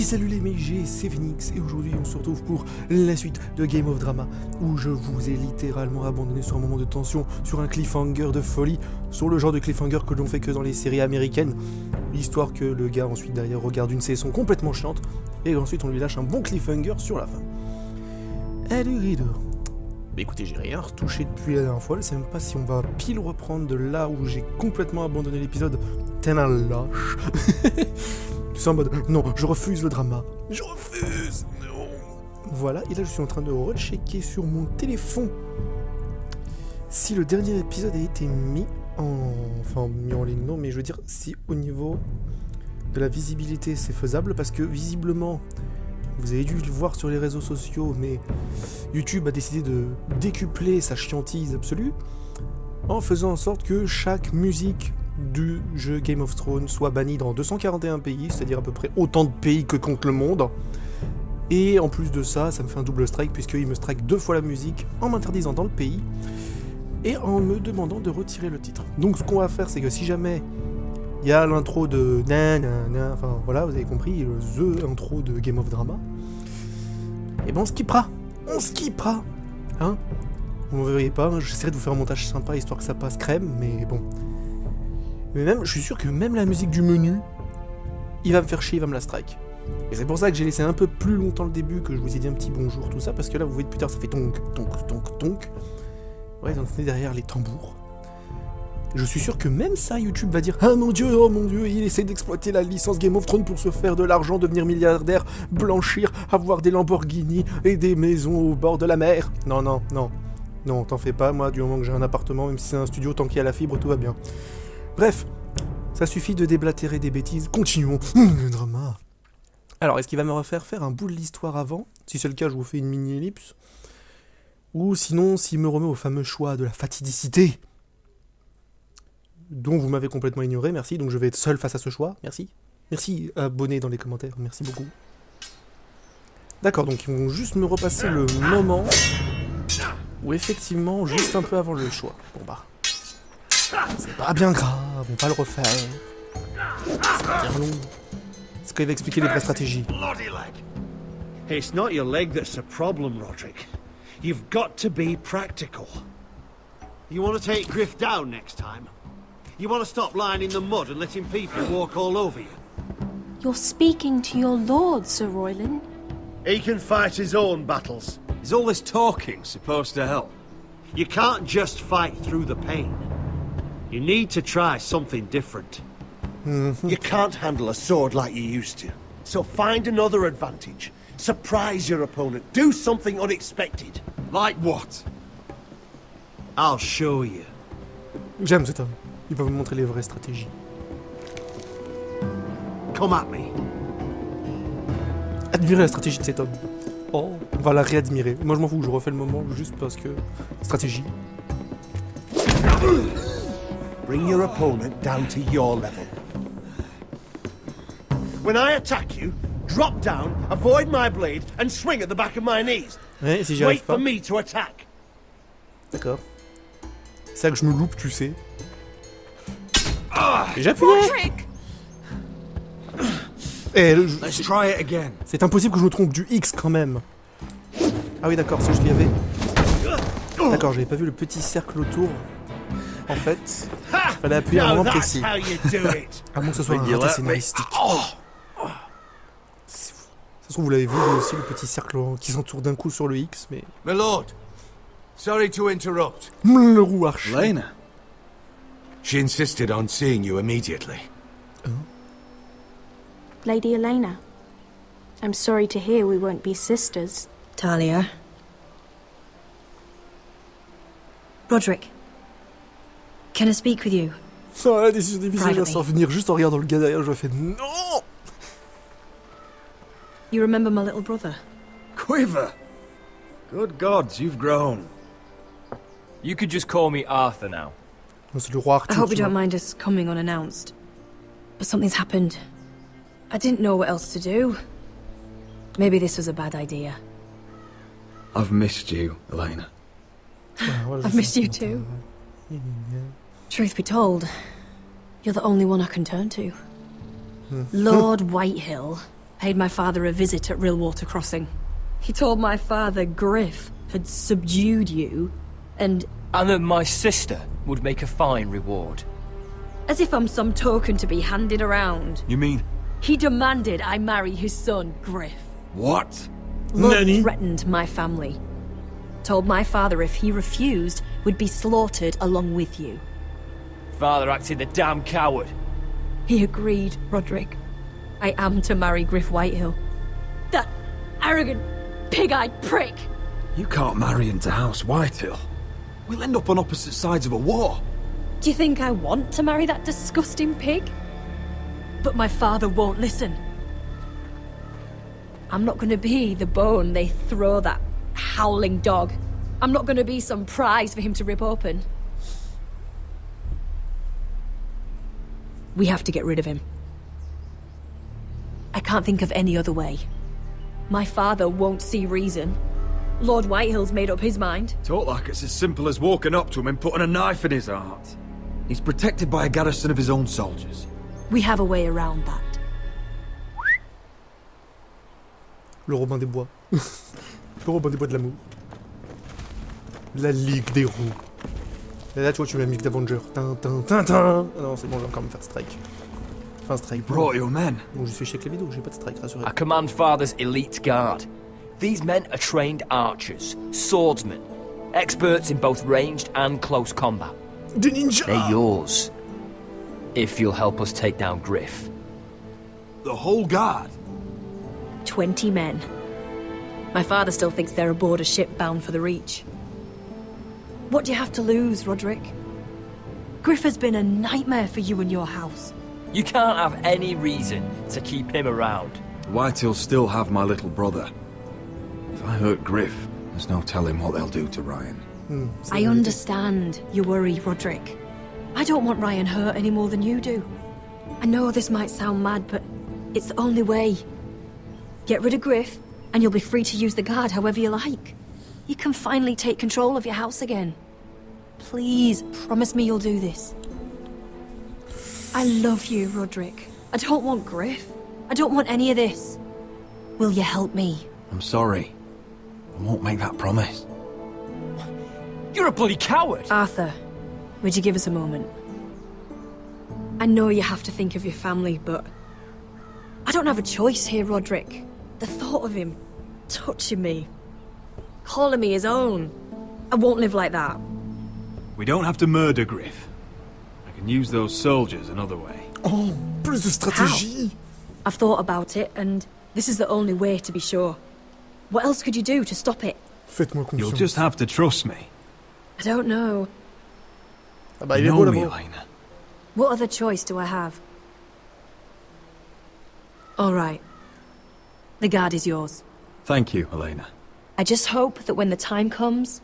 Et salut les MJ, c'est Phoenix et aujourd'hui on se retrouve pour la suite de Game of Drama où je vous ai littéralement abandonné sur un moment de tension, sur un cliffhanger de folie, sur le genre de cliffhanger que l'on fait que dans les séries américaines, histoire que le gars ensuite derrière regarde une saison complètement chiante et ensuite on lui lâche un bon cliffhanger sur la fin. Allez rideau. Bah écoutez, j'ai rien retouché depuis la dernière fois, je sais même pas si on va pile reprendre de là où j'ai complètement abandonné l'épisode, tel un lâche. C'est en mode, non, je refuse le drama. Je refuse, non. Voilà, et là je suis en train de rechecker sur mon téléphone si le dernier épisode a été mis en... Enfin, mis en ligne, non, mais je veux dire, si au niveau de la visibilité c'est faisable, parce que visiblement, vous avez dû le voir sur les réseaux sociaux, mais YouTube a décidé de décupler sa chiantise absolue en faisant en sorte que chaque musique du jeu Game of Thrones soit banni dans 241 pays, c'est-à-dire à peu près autant de pays que compte le monde. Et en plus de ça, ça me fait un double strike puisqu'il me strike 2 fois la musique en m'interdisant dans le pays et en me demandant de retirer le titre. Donc ce qu'on va faire, c'est que si jamais il y a l'intro de nanana, enfin voilà, vous avez compris, the intro de Game of Drama, et ben on skippera, hein. Vous ne verrez pas, hein, j'essaierai de vous faire un montage sympa histoire que ça passe crème, mais bon. Mais même, je suis sûr que même la musique du menu, il va me faire chier, il va me la strike. Et c'est pour ça que j'ai laissé un peu plus longtemps le début, que je vous ai dit un petit bonjour, tout ça, parce que là, vous voyez depuis tard, ça fait tonk, tonk, tonk, tonk. Ouais, ils ont été derrière les tambours. Je suis sûr que même ça, YouTube va dire « Ah mon dieu, il essaie d'exploiter la licence Game of Thrones pour se faire de l'argent, devenir milliardaire, blanchir, avoir des Lamborghini et des maisons au bord de la mer. » Non, non, non. Non, t'en fais pas, moi, du moment que j'ai un appartement, même si c'est un studio, tant qu'il y a la fibre, tout va bien. Bref, ça suffit de déblatérer des bêtises. Continuons. Le drama. Alors, est-ce qu'il va me refaire faire un bout de l'histoire avant? Si c'est le cas, je vous fais une mini-ellipse. Ou sinon, s'il me remet au fameux choix de la fatidicité, dont vous m'avez complètement ignoré, merci. Donc je vais être seul face à ce choix, merci. Merci, abonnez dans les commentaires, merci beaucoup. D'accord, donc ils vont juste me repasser le moment où effectivement, juste un peu avant le choix. Bon bah... C'est pas bien grave, on va pas le refaire. C'est bien long. C'est quand il va expliquer les vraies stratégies. It's not your leg that's the problem, Roderick. You've got to be practical. You want to take Griff down next time? You want to stop lying in the mud and letting people walk all over you? You're speaking to your lord, Sir Royland. He can fight his own battles. Is all this talking supposed to help? You can't just fight through the pain. You need to try something different. You can't handle a sword like you used to. So find another advantage. Surprise your opponent. Do something unexpected. Like what? I'll show you. J'aime cet homme. Il va vous montrer les vraies stratégies. Come at me. Admirez la stratégie de cet homme. Oh, on va la réadmirer. Moi je m'en fous, je refais le moment juste parce que... Stratégie. Bring your opponent down to your level. When I attack you, drop down, avoid my blade, and swing at the back of my knees. Ouais, si j'y arrive Wait pas. for me to attack. D'accord. C'est ça que je me loupe, tu sais. Et j'appuie. Eh, Let's try it again. c'est impossible que je me trompe du X quand même. Ah oui d'accord, c'est juste qu'il y avait... D'accord, j'avais pas vu le petit cercle autour. En fait, il fallait appuyer à un moment précis. À moins que ce soit un raté scénaristique. Ça se trouve, vous l'avez vu, vous aussi, le petit cercle qui s'entoure d'un coup sur le X, mais... My lord, sorry to interrupt. Le roux archer. Lena? She insisted on seeing you immediately. Lady Elena, I'm sorry to hear we won't be sisters. Talia. Roderick. Can I speak with you? Oh, la décision difficile à s'en venir juste en regardant le gars derrière, je fais non. You remember my little brother? Quiver! Good gods, you've grown. You could just call me Arthur now. C'est le roi Arthur. I hope you don't mind us coming unannounced. But something's happened. I didn't know what else to do. Maybe this was a bad idea. I've missed you, Elena. I've missed you too. Truth be told, you're the only one I can turn to. Lord Whitehill paid my father a visit at Rillwater Crossing. He told my father Griff had subdued you, and that my sister would make a fine reward. as if I'm some token to be handed around. You mean... He demanded I marry his son, Griff. what? Lord Nanny? threatened my family. Told my father if he refused, we'd be slaughtered along with you. Father acted the damn coward. He agreed, Roderick. I am to marry Griff Whitehill. That arrogant, pig-eyed prick! You can't marry into House Whitehill. We'll end up on opposite sides of a war. Do you think I want to marry that disgusting pig? But my father won't listen. I'm not gonna be the bone they throw that howling dog. I'm not gonna be some prize for him to rip open. We have to get rid of him. I can't think of any other way. My father won't see reason. Lord Whitehill's made up his mind. Talk like it's as simple as walking up to him and putting a knife in his heart. He's protected by a garrison of his own soldiers. We have a way around that. Le Robin des Bois. Le Robin des Bois de l'amour. La Ligue des Roues. Et là, tu vois, tu mets la musique d'Avenger. Tin. Ah non, c'est bon, je vais encore me faire strike. Enfin, strike. Brought your men. Bon, je suis chez les vidéos, j'ai pas de strike, rassurez. I command Father's elite guard. These men are trained archers, swordsmen, experts in both ranged and close combat. Des ninjas! They're yours, if you'll help us take down Griff. The whole guard. 20 men. My father still thinks they're aboard a ship bound for the Reach. What do you have to lose, Roderick? Griff has been a nightmare for you and your house. You can't have any reason to keep him around. The Whitehills still have my little brother. If I hurt Griff, there's no telling what they'll do to Ryan. I understand your worry, Roderick. I don't want Ryan hurt any more than you do. I know this might sound mad, but it's the only way. Get rid of Griff, and you'll be free to use the guard however you like. You can finally take control of your house again. Please, promise me you'll do this. I love you, Roderick. I don't want Griff. I don't want any of this. Will you help me? I'm sorry. I won't make that promise. You're a bloody coward! Arthur, would you give us a moment? I know you have to think of your family, but I don't have a choice here, Roderick. The thought of him touching me, calling me his own, I won't live like that. We don't have to murder Griff. I can use those soldiers another way. Oh, plus de stratégie! I've thought about it, and this is the only way to be sure. What else could you do to stop it? Faites-moi confiance. You'll just have to trust me. I don't know. Ah bah, il est You beau know me, là-bas. Elena. What other choice do I have? All right. The guard is yours. Thank you, Elena. I just hope that when the time comes,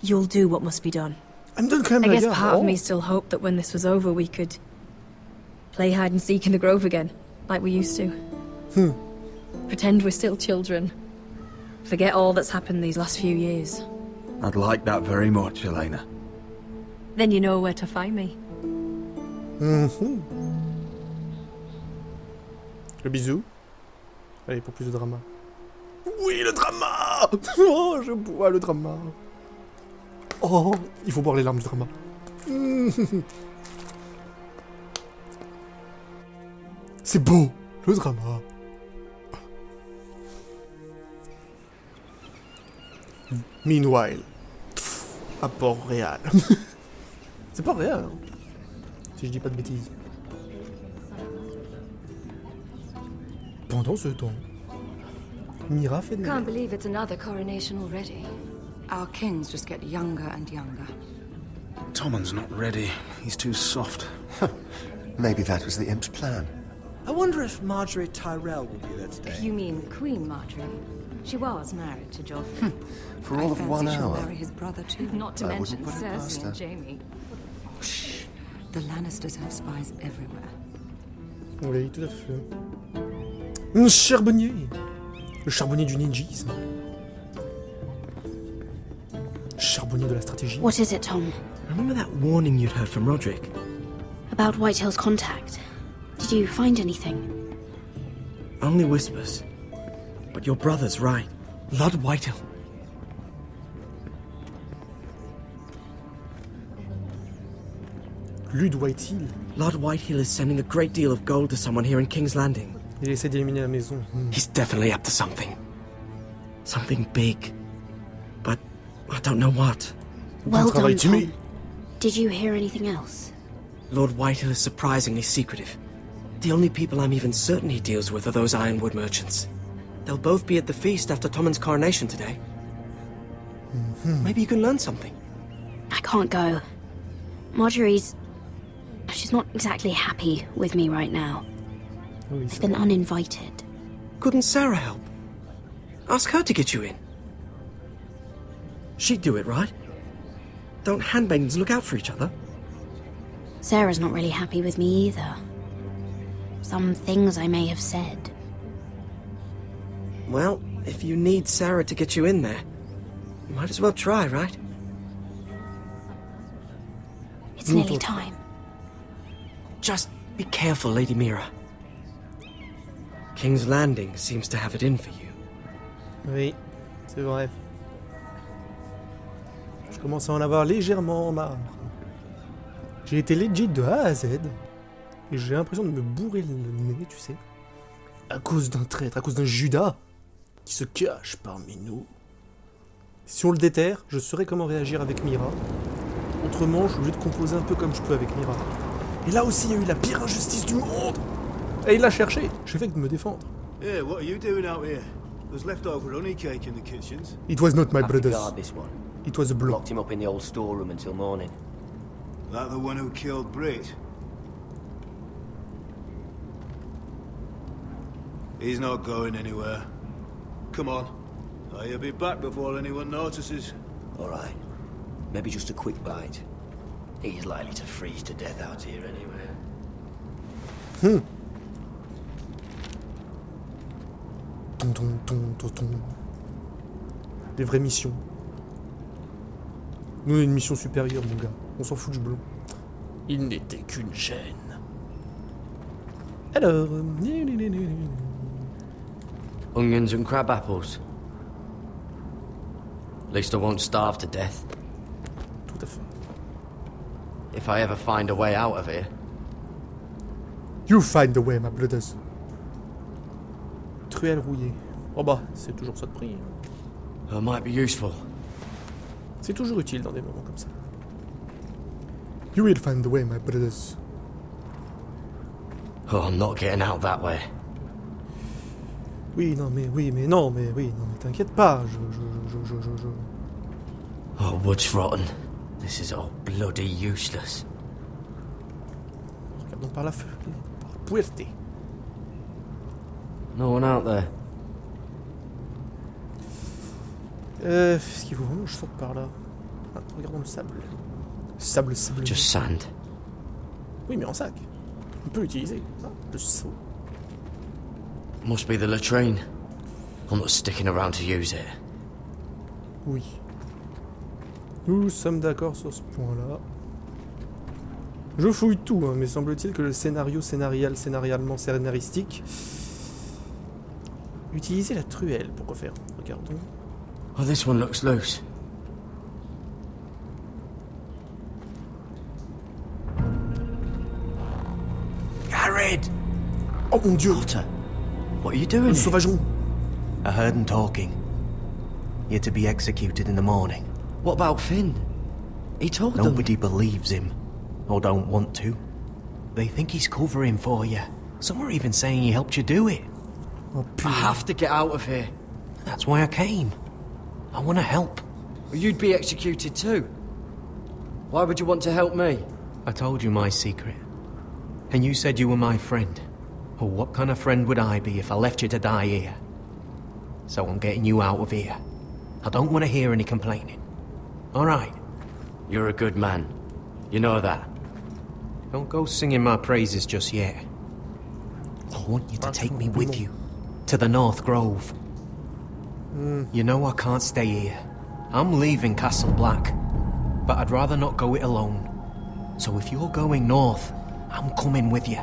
you'll do what must be done. Elle me donne quand même I la guess garde. part Oh. of me still hoped that when this was over, we could play hide and seek in the grove again, like we used to. Pretend we're still children. Forget all that's happened these last few years. I'd like that very much, Elena. Then you know where to find me. Le bisou. Allez, pour plus de drama. Oui, le drama! Oh, je bois le drama. Oh, il faut boire les larmes du drama. C'est beau, le drama. Meanwhile, à Port-Réal. C'est Port-Réal, hein, si je dis pas de bêtises. Pendant ce temps, Mira fait de Can't believe it's another coronation already. Our kings just get younger and younger. Tommen's not ready. He's too soft. Maybe that was the imp's plan. I wonder if Marjorie Tyrell will be there today. You mean Queen Marjorie? She was married to Joffrey. For all of 1 She'll hour. marry his brother too. Not to I mention wouldn't put it past Cersei her. and Jaime. Shh. The Lannisters have spies everywhere. Oui, tout à fait. Un charbonnier. Le charbonnier du ninjisme. Charbonnier de la stratégie. What is it, Tom? Remember that warning you'd heard from Roderick? About Whitehill's contact. Did you find anything? Only whispers. But your brother's right. Lord Whitehill. Lord Whitehill. Lord Whitehill is sending a great deal of gold to someone here in King's Landing. Il essaie d'éliminer la maison. He's definitely up to something. Something big. But I don't know what. Well travail, done, Timmy. Tom. Did you hear anything else? Lord Whitehill is surprisingly secretive. The only people I'm even certain he deals with are those ironwood merchants. They'll both be at the feast after Tommen's coronation today. Maybe you can learn something. I can't go. She's not exactly happy with me right now. Oui, I've been uninvited. Couldn't Sarah help? Ask her to get you in. She'd do it, right? Don't handmaidens look out for each other? Sarah's not really happy with me either. Some things I may have said. Well, if you need Sarah to get you in there, you might as well try, right? It's nearly time. Just be careful, Lady Mira. King's Landing seems to have it in for you. Oui, c'est vrai. Je commence à en avoir légèrement marre. J'ai été legit de A à Z, et j'ai l'impression de me bourrer le nez, tu sais. À cause d'un traître, à cause d'un Judas qui se cache parmi nous. Si on le déterre, je saurai comment réagir avec Mira. Autrement, je suis obligé de composer un peu comme je peux avec Mira. Et là aussi, il y a eu la pire injustice du monde. Et il l'a cherché. J'ai fait que de me défendre. Yeah, what are you doing out here? There's leftover honey cake in the kitchens. It was not my brother's. Guard this one. It was a blow. Locked him up in the old storeroom until morning. That the one who killed Brit? He's not going anywhere. Come on. He'll be back before anyone notices. All right. Maybe just a quick bite. He's likely to freeze to death out here anyway. Des vraies missions. Nous, on a une mission supérieure, mon gars. On s'en fout du blond. Il n'était qu'une chaîne. Alors... Onions and crab apples. At least I won't starve to death. Tout à fait. If I ever find a way out of here. You find the way, my brothers. Truelle rouillée. Oh bah, c'est toujours ça de prix. It might be useful. C'est toujours utile dans des moments comme ça. You will find the way, my brothers. Oh, I'm not getting out that way. Oui, non, mais t'inquiète pas, Oh, wood's rotten. This is all bloody useless. Regardons par la puerta. No one out there. Est-ce qu'il faut vraiment que je sorte par là? Ah, regardons le sable. Sable. Just sand. Oui, mais en sac. On peut l'utiliser. Ah, le seau. Must be the latrine. I'm not sticking around to use it. Oui. Nous sommes d'accord sur ce point-là. Je fouille tout, hein, mais semble-t-il que le scénarialement scénaristique... Utiliser la truelle pour refaire. Regardons. Oh, this one looks loose. Garrett! Oh mon Dieu! Potter, what are you doing Le here? sauvageon! I heard them talking. You're to be executed in the morning. What about Finn? He told them. Nobody believes him, or don't want to. They think he's covering for you. Some are even saying he helped you do it. Oh, I have to get out of here. That's why I came. I want to help. Well, you'd be executed too. Why would you want to help me? I told you my secret. And you said you were my friend. Well, what kind of friend would I be if I left you to die here? So I'm getting you out of here. I don't want to hear any complaining. All right? You're a good man. You know that. Don't go singing my praises just yet. I want you to take me with you. To the North Grove. You know I can't stay here. I'm leaving Castle Black. But I'd rather not go it alone. So if you're going north, I'm coming with you.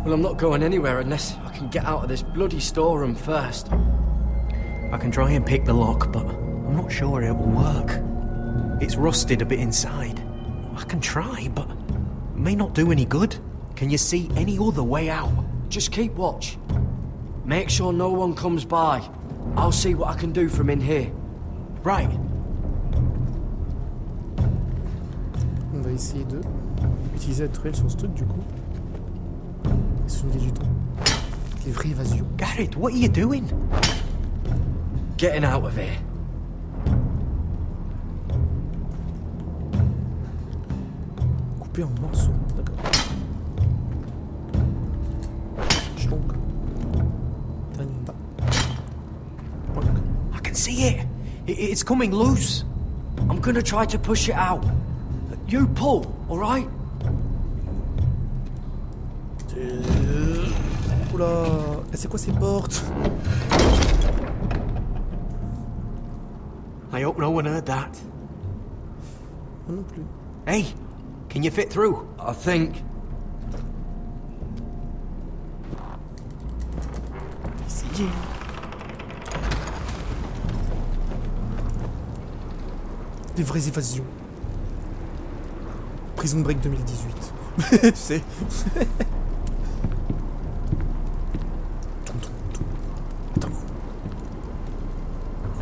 Well, I'm not going anywhere unless I can get out of this bloody storeroom first. I can try and pick the lock, but I'm not sure it will work. It's rusted a bit inside. I can try, but it may not do any good. Can you see any other way out? Just keep watch. Make sure no one comes by. I'll see what I can do from in here. Right. On va essayer de utiliser la tourelle sur ce truc du coup. C'est une idée du temps. Les vraies évasions. Garrett, what are you doing? Getting out of here. Coupé en morceaux, d'accord. Schlonk. Tanimba. I can see it. It's coming loose. I'm gonna try to push it out. You pull, alright? Oula, c'est quoi ces portes? I hope no one heard that. Moi non plus. Hey, can you fit through? I think. Essayez. Des vraies évasions. Prison Break 2018. Tu sais. Attends.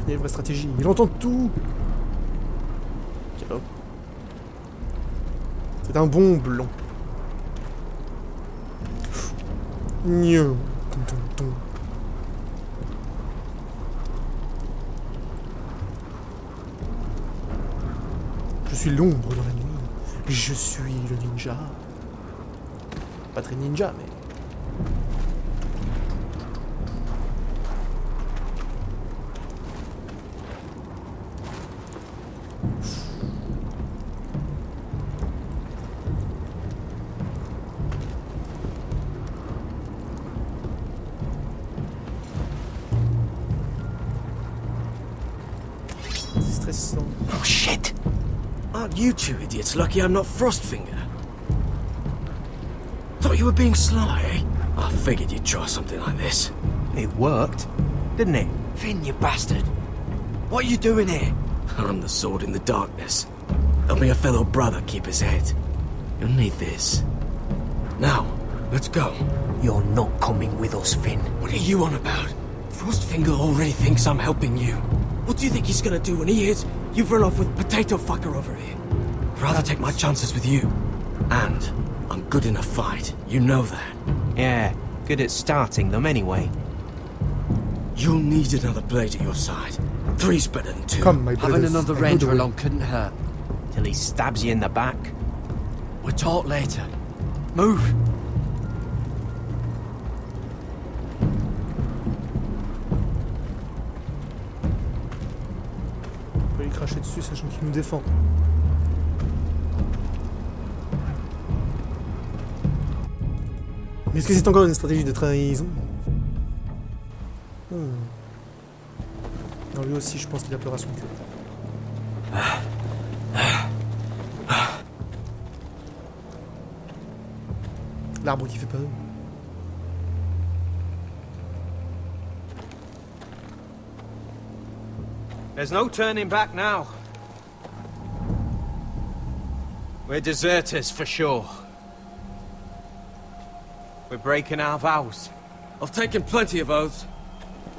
Il y a une vraie stratégie. Il entend tout. Ok, c'est un bon blond. Gneu. Je suis l'ombre dans la nuit. Je suis le ninja. Pas très ninja, mais... C'est stressant. Oh shit! Aren't you two idiots lucky I'm not Frostfinger? Thought you were being sly, eh? I figured you'd try something like this. It worked, didn't it? Finn, you bastard! What are you doing here? I'm the sword in the darkness. Help me a fellow brother keep his head. You'll need this. Now, let's go. You're not coming with us, Finn. What are you on about? Frostfinger already thinks I'm helping you. What do you think he's gonna do when he hears you've run off with Potato Fucker over here? I'd rather take my chances with you. And I'm good in a fight. You know that. Yeah, good at starting them anyway. You'll need another blade at your side. Three's better than two. Come, my Having brothers. another ranger along couldn't hurt. Till he stabs you in the back. We'll talk later. Move! On peut lui cracher dessus, sachant qu'il nous défend. Mais est-ce que c'est encore une stratégie de trahison? Non, lui aussi, je pense qu'il a peur à son cœur. L'arbre qui fait peur. There's no turning back now. We're deserters for sure. We're breaking our vows. I've taken plenty of oaths.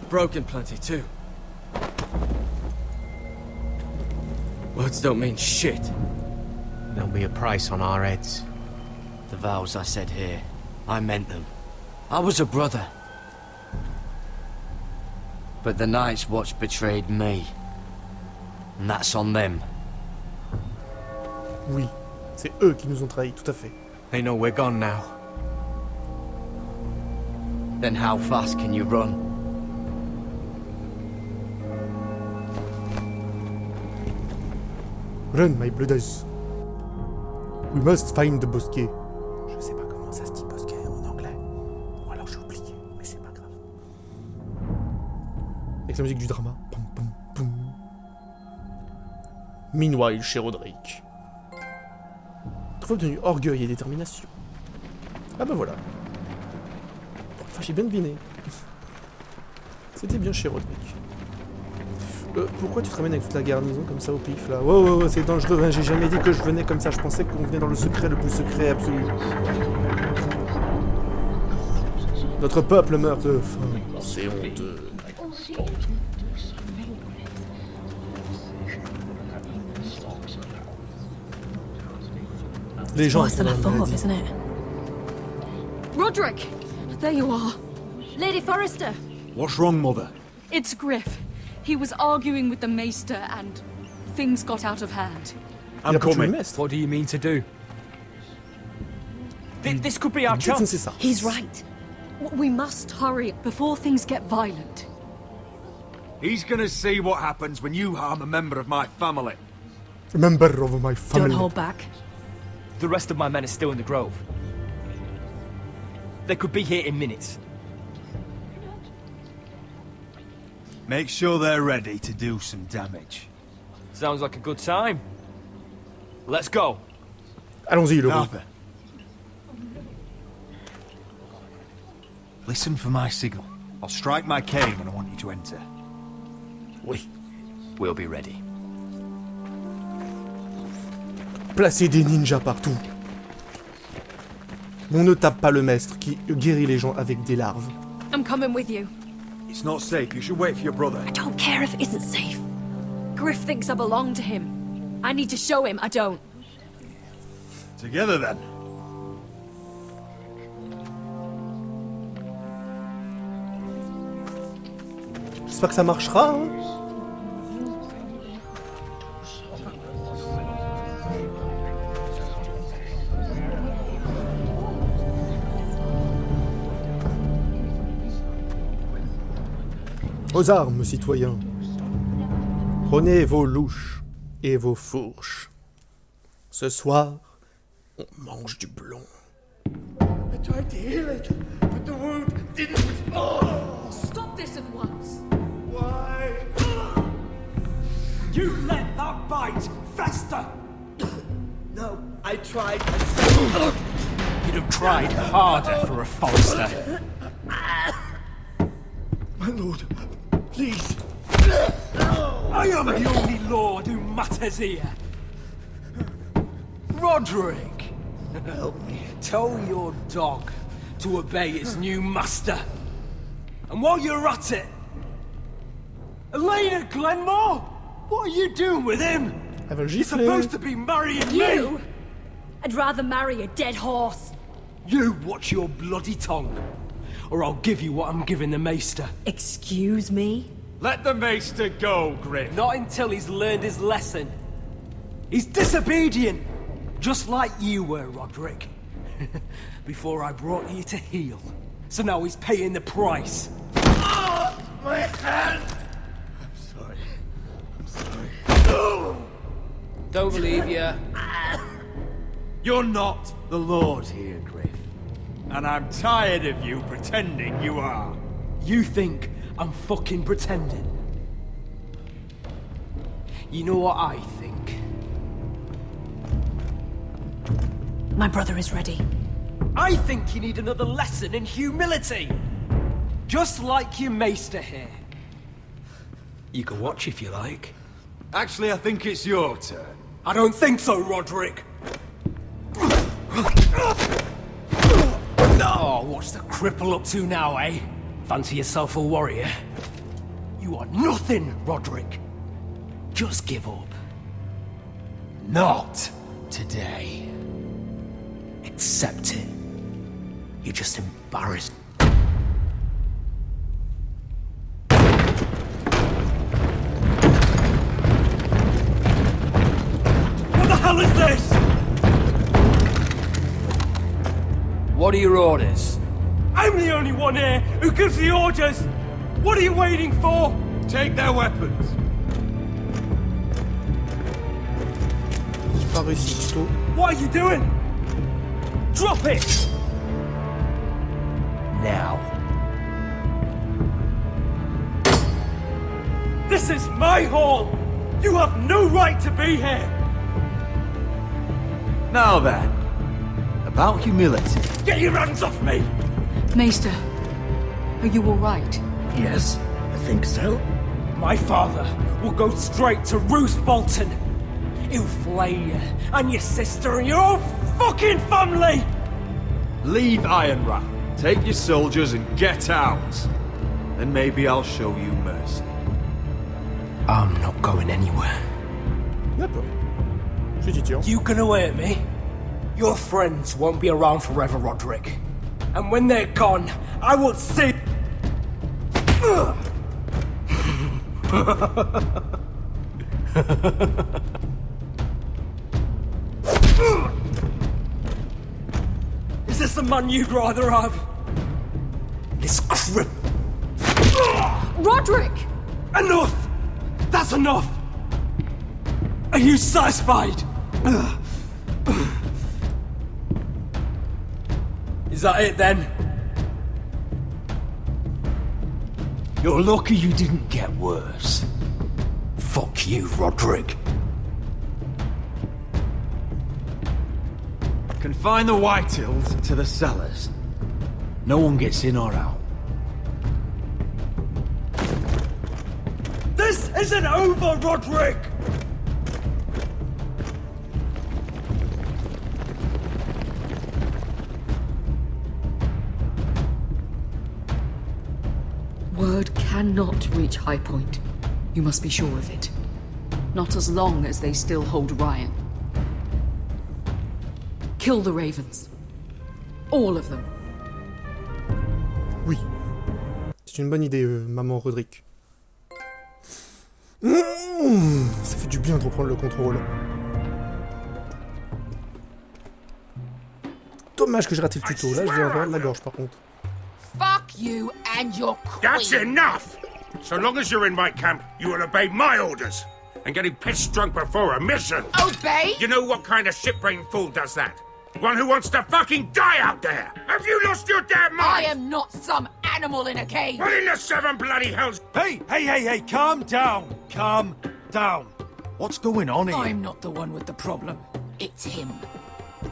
Broken plenty, too. Words don't mean shit. There'll be a price on our heads. The vows I said here, I meant them. I was a brother. But the Night's Watch betrayed me. And that's on them. Oui, c'est eux qui nous ont trahis, tout à fait. They know we're gone now. Then how fast can you run? Run, my brothers. We must find the bosquet. Je sais pas comment ça se dit bosquet en anglais. Ou alors j'ai oublié, mais c'est pas grave. Avec la musique du drama. Pum, pum, pum. Meanwhile, chez Roderick. Trouve obtenu orgueil et détermination. Ah bah voilà. Enfin, j'ai bien deviné. C'était bien chez Roderick. Pourquoi tu te ramènes avec toute la garnison comme ça au pif là? Ouais, c'est dangereux, hein. J'ai jamais dit que je venais comme ça, je pensais qu'on venait dans le secret le plus secret absolu. Notre peuple meurt de faim. C'est honteux. Les gens Worse than I thought, isn't it? Roderick! There you are. Lady Forrester! What's wrong, Mother? It's Griff. He was arguing with the Maester and things got out of hand. I'm coming. What do you mean to do? This could be our chance. He's right. We must hurry before things get violent. He's gonna see what happens when you harm a member of my family. A member of my family. Don't hold back. The rest of my men are still in the grove. They could be here in minutes. Make sure they're ready to do some damage. Sounds like a good time. Let's go. Allons-y, Laurie. Arthur. Listen for my signal. I'll strike my cane when I want you to enter. Oui. We'll be ready. Placez des ninjas partout. On ne tape pas le maître qui guérit les gens avec des larves. I'm coming with you. It's not safe. You should wait for your brother. I don't care if it isn't safe. Griff thinks I belong to him. I need to show him I don't. Together then. J'espère que ça marchera, hein. Aux armes, citoyens. Prenez vos louches et vos fourches. Ce soir, on mange du blond. I tried to heal it, but the wound didn't respond. Stop this at once. Why? You let that bite fester! No, I tried. You'd have tried harder for a Forrester. My lord, please. I am the only lord who matters here. Roderick! Help me. Tell your dog to obey its new master. And while you're at it, Elena Glenmore? What are you doing with him? You're supposed to be marrying You? me! I'd rather marry a dead horse. You watch your bloody tongue, or I'll give you what I'm giving the Maester. Excuse me? Let the Maester go, Griff. Not until he's learned his lesson. He's disobedient, just like you were, Roderick. Before I brought you to heel. So now he's paying the price. My hand! I'm sorry. I'm sorry. No! Don't believe you. You're not the Lord here, Griff. And I'm tired of you pretending you are. You think I'm fucking pretending? You know what I think? My brother is ready. I think you need another lesson in humility. Just like your Maester here. You can watch if you like. Actually, I think it's your turn. I don't think so, Roderick. Oh, what's the cripple up to now, eh? Fancy yourself a warrior? You are nothing, Roderick. Just give up. Not today. Accept it. You're just embarrassed. What the hell is this? What are your orders? I'm the only one here who gives the orders! What are you waiting for? Take their weapons. J'ai pas réussi du tout. What are you doing? Drop it! Now. This is my hall! You have no right to be here! Now then, about humility. Get your hands off me! Maester, Are you all right? Yes, I think so. My father will go straight to Roose Bolton. He'll flay you, and your sister, and your whole fucking family! Leave Ironrath. Take your soldiers and get out. Then maybe I'll show you mercy. I'm not going anywhere. D'accord. Je dis tiens. You can hear me? Your friends won't be around forever, Roderick. And when they're gone, I will see... Is this the man you'd rather have? This crip... Roderick! Enough! That's enough! Are you satisfied? Is that it then? You're lucky you didn't get worse. Fuck you, Roderick. Confine the Whitehills to the cellars. No one gets in or out. This isn't over, Roderick! Word cannot reach High Point. You must be sure of it. Not as long as they still hold Ryan. Kill the Ravens. All of them. Oui. C'est une bonne idée, maman Roderick. Ça fait du bien de reprendre le contrôle. Dommage que j'ai raté le tuto. Là, je vais avoir la gorge par contre. Fuck you and your queen. That's enough! So long as you're in my camp, you will obey my orders. And getting pissed drunk before a mission. Obey? You know what kind of shit-brained fool does that? One who wants to fucking die out there! Have you lost your damn mind? I am not some animal in a cage. What in the seven bloody hells? Hey, calm down. Calm down. What's going on here? I'm not the one with the problem. It's him.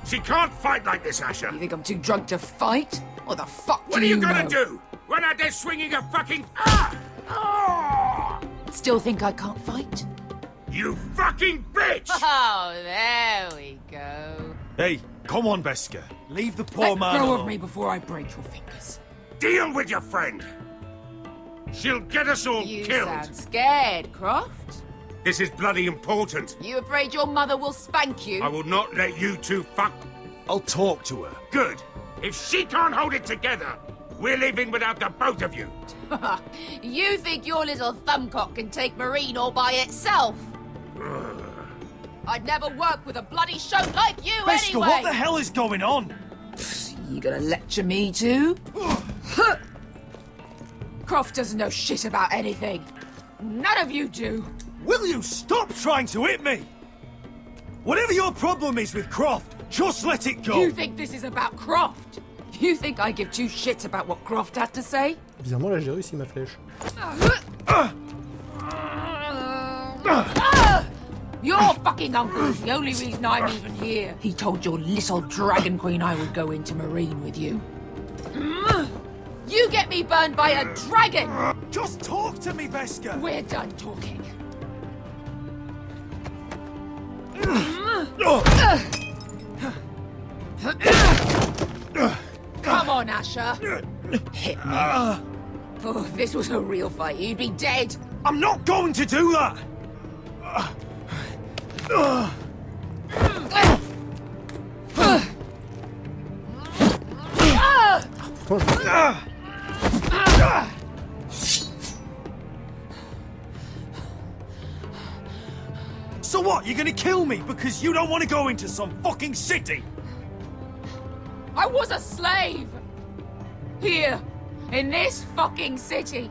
She can't fight like this, Asher. You think I'm too drunk to fight? What the fuck What do are you know? gonna do? Run out there swinging a fucking... Still think I can't fight? You fucking bitch! Oh, there we go. Hey, come on, Beska. Leave the poor Let man go alone. of me before I break your fingers. Deal with your friend. She'll get us all You killed. sound scared, Croft. This is bloody important. You afraid your mother will spank you? I will not let you two fuck. I'll talk to her. Good. If she can't hold it together, we're leaving without the both of you. You think your little thumbcock can take Marine all by itself? I'd never work with a bloody shote like you Beska, anyway! what the hell is going on? You gonna lecture me too? Croft doesn't know shit about anything. None of you do. Will you stop trying to hit me? Whatever your problem is with Croft, just let it go. You think this is about Croft? You think I give two shits about what Croft has to say? Bizarrement, là, j'ai réussi ma flèche. Your fucking uncle is the only reason I'm even here. He told your little dragon queen I would go into Marine with you. You get me burned by a dragon! Just talk to me, Beska! We're done talking. Come on, Asher. Hit me. Oh, if this was a real fight, you'd be dead. I'm not going to do that! So what, you're gonna kill me because you don't want to go into some fucking city? I was a slave! Here, in this fucking city.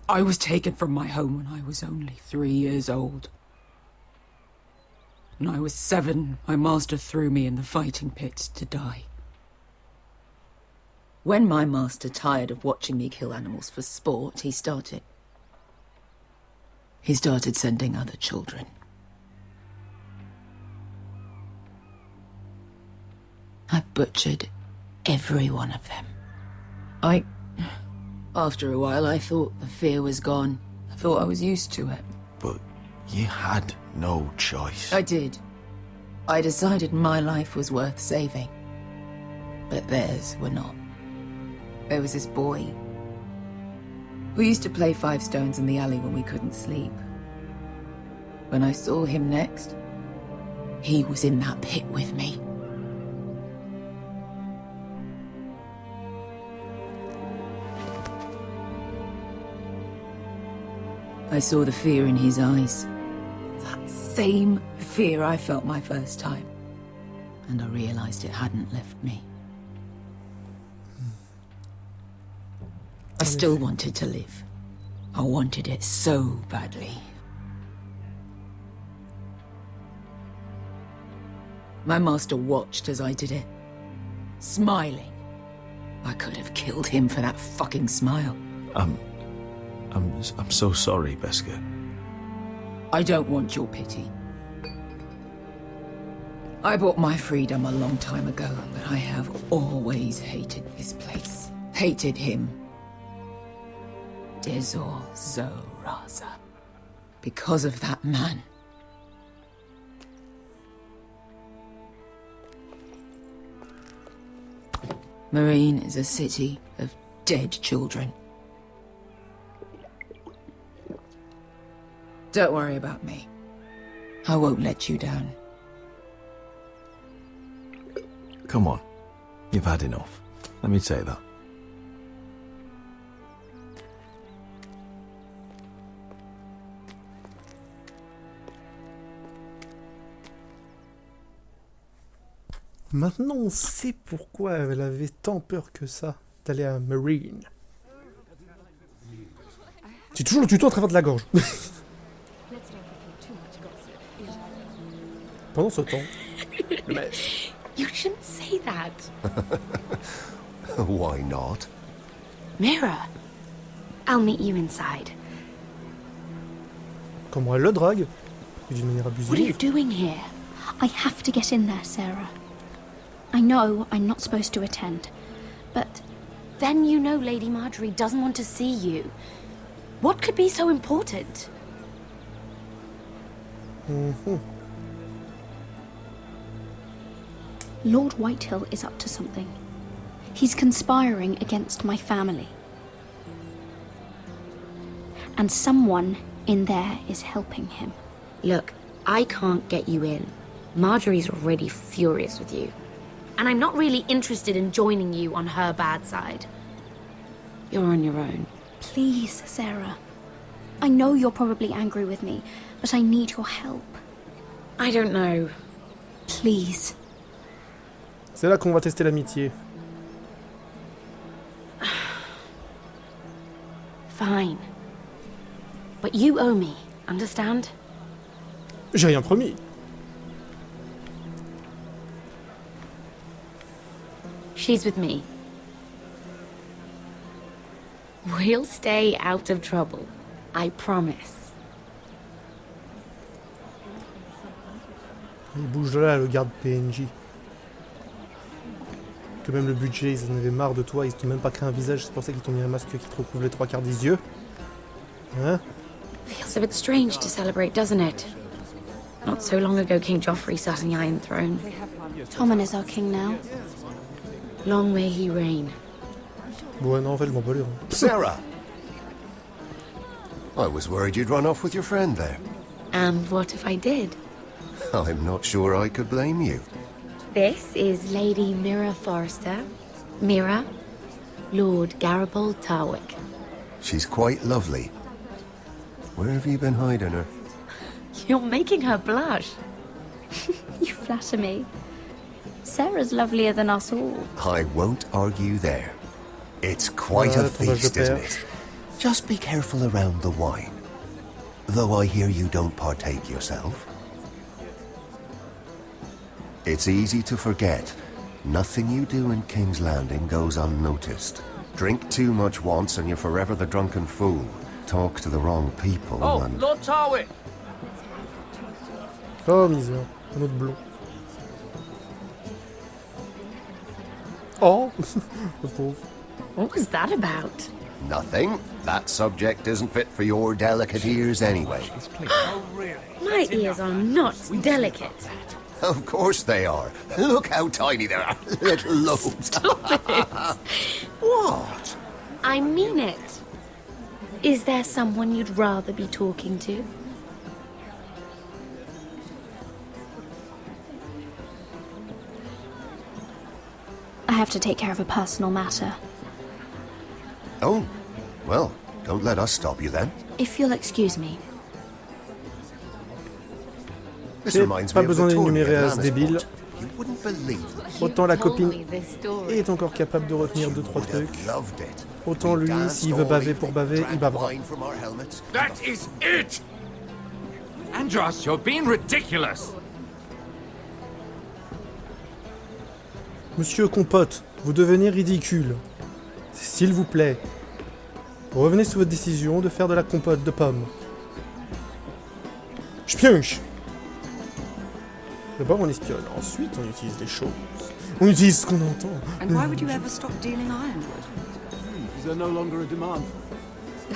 I was taken from my home when I was only 3 years old. When I was 7, my master threw me in the fighting pit to die. When my master tired of watching me kill animals for sport, he started sending other children I butchered every one of them. After a while, I thought the fear was gone. I thought I was used to it. But you had no choice. I did. I decided my life was worth saving. But theirs were not. There was this boy. We used to play 5 stones in the alley when we couldn't sleep. When I saw him next, he was in that pit with me. I saw the fear in his eyes. That same fear I felt my first time. And I realized it hadn't left me. I still wanted to live. I wanted it so badly. My master watched as I did it, smiling. I could have killed him for that fucking smile. I'm so sorry, Beskar. I don't want your pity. I bought my freedom a long time ago, but I have always hated this place. Hated him. Dizor Zoraza. Because of that man. Marine is a city of dead children. Don't worry about me. I won't let you down. Come on. You've had enough. Let me say that. Maintenant, on sait pourquoi elle avait tant peur que ça d'aller à Marine. J'ai toujours le tuto à travers de la gorge. Pendant ce temps, le maître. You shouldn't say that. Why not? Mira, I'll meet you inside. Comment elle le drague, d'une manière abusive. What are you doing here? I have to get in there, Sarah. I know I'm not supposed to attend, but then you know Lady Marjorie doesn't want to see you. What could be so important? Lord Whitehill is up to something. He's conspiring against my family. And someone in there is helping him. Look, I can't get you in. Marjorie's already furious with you. And I'm not really interested in joining you on her bad side. You're on your own. Please, Sarah. I know you're probably angry with me, but I need your help. I don't know. Please. C'est là qu'on va tester l'amitié. Fine. But you owe me, understand? J'ai rien promis. She's with me. We'll stay out of trouble. I promise. Il bouge de là, le garde PNJ. Que même le budget, ils en avaient marre de toi, ils t'ont même pas créé un visage, c'est pour ça qu'ils t'ont mis un masque qui te recouvre les 3/4 des yeux. Hein? Feels a bit strange to celebrate, doesn't it? Not so long ago, King Joffrey sat on the Iron Throne. Tommen is our king now. Long may he reign. Ouais, non, en fait, je m'en bats les reins. Sarah! I was worried you'd run off with your friend there. And what if I did? I'm not sure I could blame you. This is Lady Mira Forrester. Mira, Lord Garibaldi Tarwick. She's quite lovely. Where have you been hiding her? You're making her blush. You flatter me. Sarah's lovelier than us all. I won't argue there. It's quite a feast, isn't it? Just be careful around the wine. Though I hear you don't partake yourself. It's easy to forget. Nothing you do in King's Landing goes unnoticed. Drink too much once and you're forever the drunken fool. Talk to the wrong people and... Lord Tarwick! Oh, misère. Un autre blond. Oh, le pauvre. What was that about? Nothing. That subject isn't fit for your delicate ears anyway. My ears are not delicate. Of course they are. Look how tiny they are. Little lobes. What? I mean it. Is there someone you'd rather be talking to? I have to take care of a personal matter. Oh, well, don't let us stop you then. If you'll excuse me. This reminds me Pas of besoin the tour d'énumérer at à ce débile. You wouldn't believe it. Autant la copine est encore capable de retenir 2-3 trucs. Autant lui, s'il veut baver pour baver, il bavera. That is it! Andros, you're being ridiculous! Monsieur Compote, vous devenez ridicule. S'il vous plaît, revenez sur votre décision de faire de la compote de pommes. Je pioche. D'abord on espionne, ensuite on utilise des choses. On utilise ce qu'on entend. And why would you ever stop dealing ironwood? Is there no longer a demand?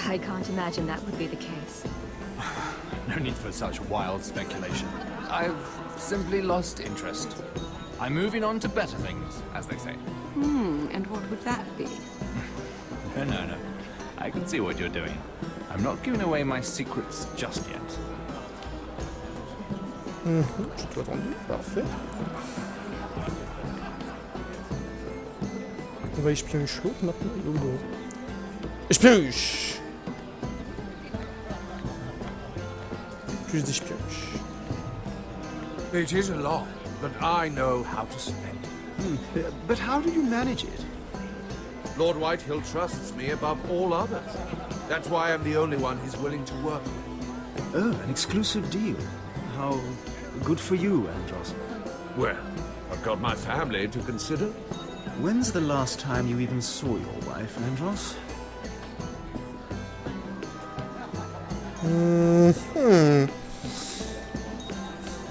I can't imagine that would be the case. No need for such wild speculation. I've simply lost interest. I'm moving on to better things, as they say. And what would that be? No. I can see what you're doing. I'm not giving away my secrets just yet. J'ai tout attendu, parfait. On va espionner l'autre maintenant, il est où le dos? Espionne! Plus d'espionne. It is a lot, but I know how to spend it. But how do you manage it? Lord Whitehill trusts me above all others. That's why I'm the only one he's willing to work with. Oh, an exclusive deal. How good for you, Andros. Well, I've got my family to consider. When's the last time you even saw your wife, Andros?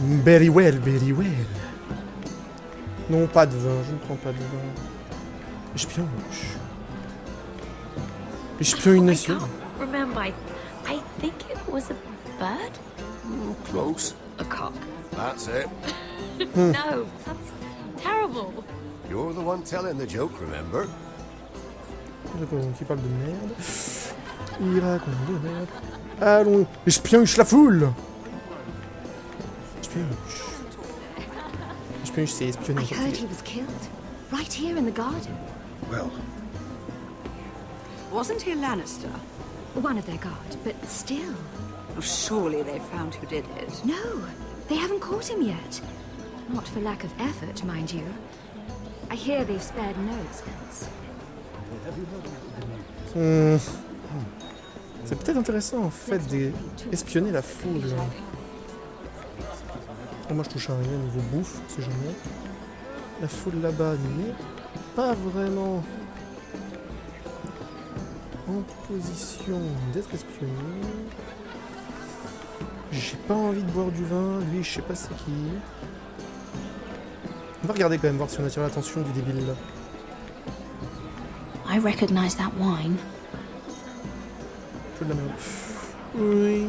Very well, very well. Non, pas de vin, je ne prends pas de vin. Espion. Espionnation. Remember, I think it was a bird? Close. A cock. That's it. No, that's terrible. You're the one telling the joke, remember? D'accord, donc il parle de merde. Il raconte de merde. Allons, espionne la foule. Espionne, c'est espionner. I heard he was killed. Right here in the garden. Well. Wasn't he a Lannister? One of their guard, but still. Well, surely they found who did it. No, they haven't caught him yet. Not for lack of effort, mind you. I hear they've spared no expense. C'est peut-être intéressant en fait d'espionner la foule. Oh, moi je touche à rien niveau bouffe, c'est jamais. La foule là-bas n'est pas vraiment en position d'être espionnée. J'ai pas envie de boire du vin, lui je sais pas c'est qui. On va regarder quand même, voir si on attire l'attention du débile là. I recognize that wine. Peu de la merde. Oui.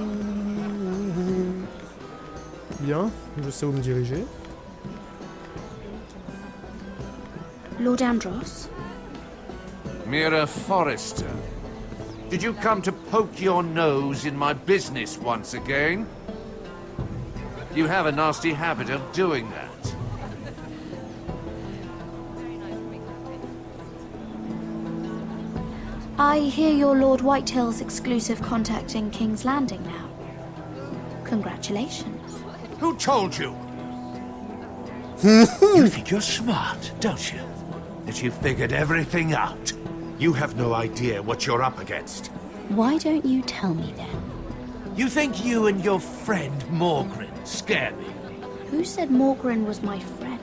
Bien, je sais où me diriger. Lord Andros? Mira Forrester, did you come to poke your nose in my business once again? You have a nasty habit of doing that. I hear you're Lord Whitehill's exclusive contact in King's Landing now. Congratulations. Who told you? You think you're smart, don't you? That you figured everything out. You have no idea what you're up against. Why don't you tell me then? You think you and your friend Morgrin scare me? Who said Morgrin was my friend?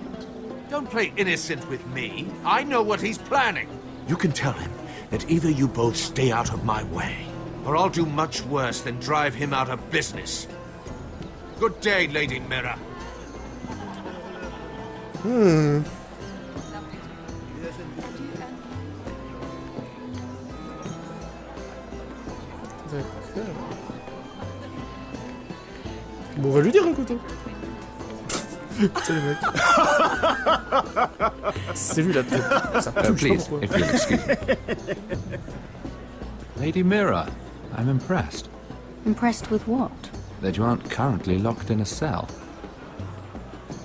Don't play innocent with me. I know what he's planning. You can tell him that either you both stay out of my way, or I'll do much worse than drive him out of business. Good day, Lady Mira. D'accord. Bon, on va lui dire un couteau. Putain, le mec. C'est lui la tête. Ça pue, je sais pas Please, pourquoi. if you'll excuse me. Lady Mira, I'm impressed Impressed with what? that you aren't currently locked in a cell.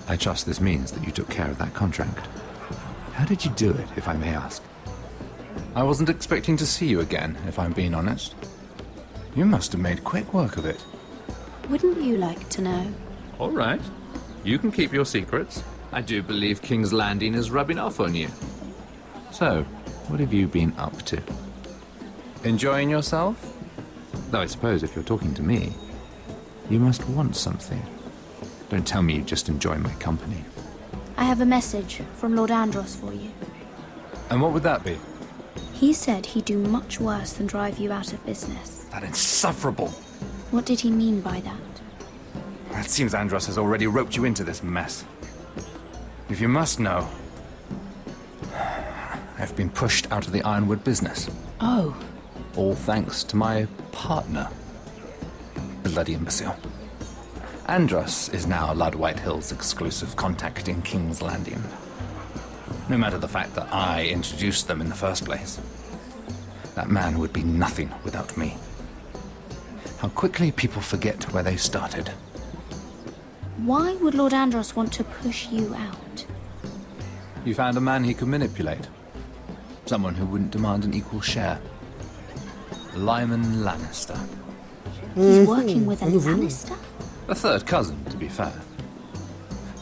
I trust this means that you took care of that contract. How did you do it, if I may ask? I wasn't expecting to see you again, if I'm being honest. You must have made quick work of it. Wouldn't you like to know? All right. You can keep your secrets. I do believe King's Landing is rubbing off on you. So, what have you been up to? Enjoying yourself? Though I suppose if you're talking to me, you must want something. Don't tell me you just enjoy my company. I have a message from Lord Andros for you. And what would that be? He said he'd do much worse than drive you out of business. That insufferable! What did he mean by that? It seems Andros has already roped you into this mess. If you must know, I've been pushed out of the ironwood business. Oh. All thanks to my partner. Bloody imbecile. Andros is now Lud Whitehill's exclusive contact in King's Landing. No matter the fact that I introduced them in the first place. That man would be nothing without me. How quickly people forget where they started. Why would Lord Andros want to push you out? You found a man he could manipulate. Someone who wouldn't demand an equal share. Lyman Lannister. He's working with a Lannister? A third cousin, to be fair.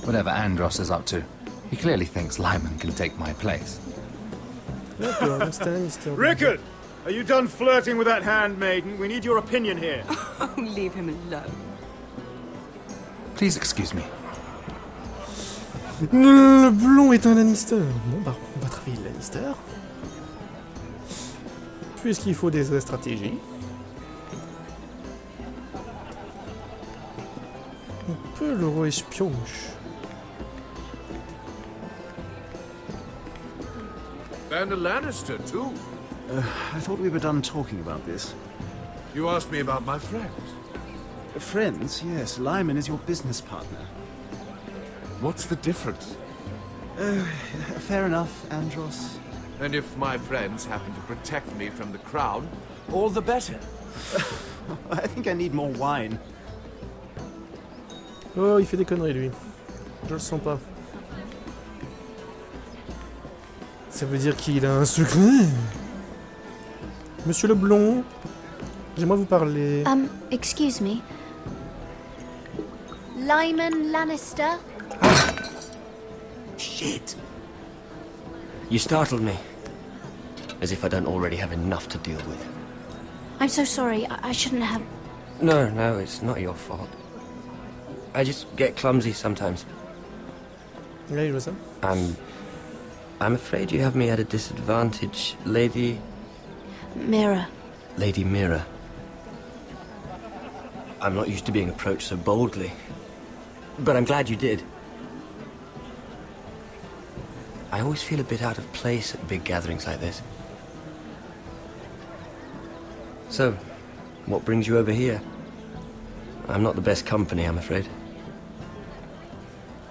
Whatever Andros is up to, he clearly thinks Lyman can take my place. Rickard! Are you done flirting with that handmaiden? We need your opinion here. Oh, leave him alone. Please excuse me. Le blond est un Lannister. Bon, bah, on va travailler le Lannister. Puisqu'il faut des stratégies. On peut le re-espionge. And a Lannister, too. I thought we were done talking about this. You asked me about my friends. Friends, yes. Lyman is your business partner. What's the difference? Fair enough, Andros. And if my friends happen to protect me from the crown, all the better. I think I need more wine. Oh, il fait des conneries, lui. Je le sens pas. Ça veut dire qu'il a un secret. Monsieur le blond, j'aimerais vous parler. Excuse me. Lyman Lannister? Shit. You startled me. As if I don't already have enough to deal with. I'm so sorry. I shouldn't have... No, it's not your fault. I just get clumsy sometimes. Là, il voit ça. I'm afraid you have me at a disadvantage, Lady... Mira. Lady Mira. I'm not used to being approached so boldly. But I'm glad you did. I always feel a bit out of place at big gatherings like this. So, what brings you over here? I'm not the best company, I'm afraid.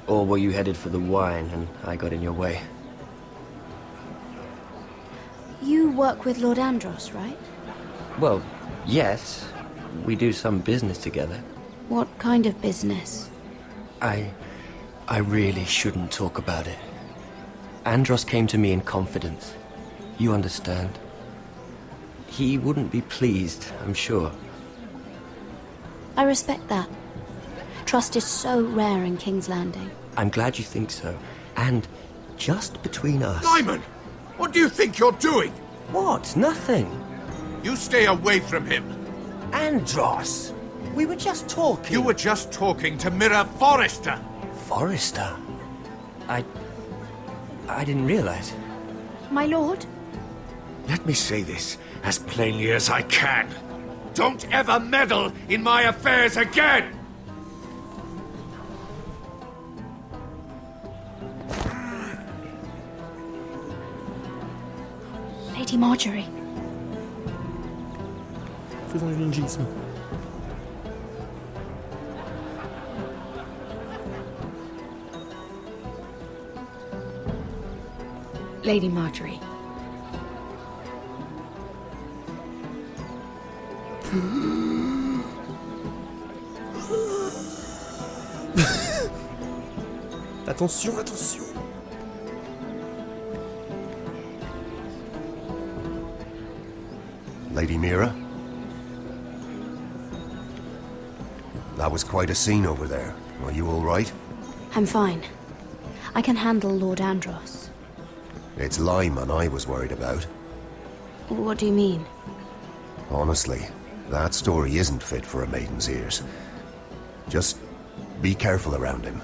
Or were you headed for the wine and I got in your way? You work with Lord Andros, right? Well, yes. We do some business together. What kind of business? I really shouldn't talk about it. Andros came to me in confidence. You understand? He wouldn't be pleased, I'm sure. I respect that. Trust is so rare in King's Landing. I'm glad you think so. And just between us... Lyman! What do you think you're doing? What? Nothing. You stay away from him. Andros! We were just talking. You were just talking to Mira Forrester. Forrester? I didn't realize. My lord? Let me say this as plainly as I can. Don't ever meddle in my affairs again! Lady Marjorie. Faisons du ninjisme. Lady Marjorie. Attention, attention. Lady Mira? That was quite a scene over there. Are you all right? I'm fine. I can handle Lord Andros. It's Lyman I was worried about. What do you mean? Honestly, that story isn't fit for a maiden's ears. Just be careful around him.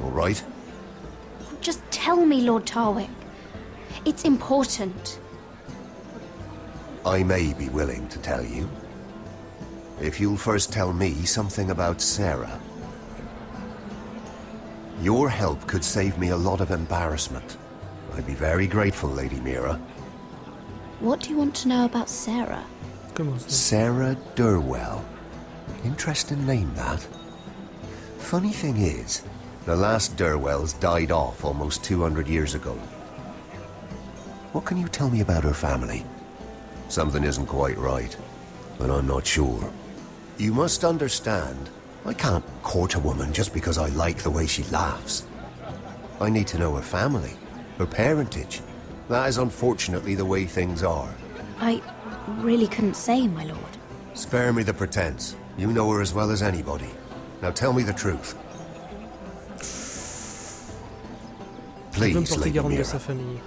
All right? Just tell me, Lord Tarwick. It's important. I may be willing to tell you. If you'll first tell me something about Sarah. Your help could save me a lot of embarrassment. I'd be very grateful, Lady Mira. What do you want to know about Sarah? Sarah Durwell. Interesting name, that. Funny thing is, the last Durwells died off almost 200 years ago. What can you tell me about her family? Something isn't quite right, but I'm not sure. You must understand, I can't court a woman just because I like the way she laughs. I need to know her family, her parentage. That is unfortunately the way things are. I really couldn't say, my lord. Spare me the pretense. You know her as well as anybody. Now tell me the truth. Je veux me Please, porter Lady garante de Mira. sa famille.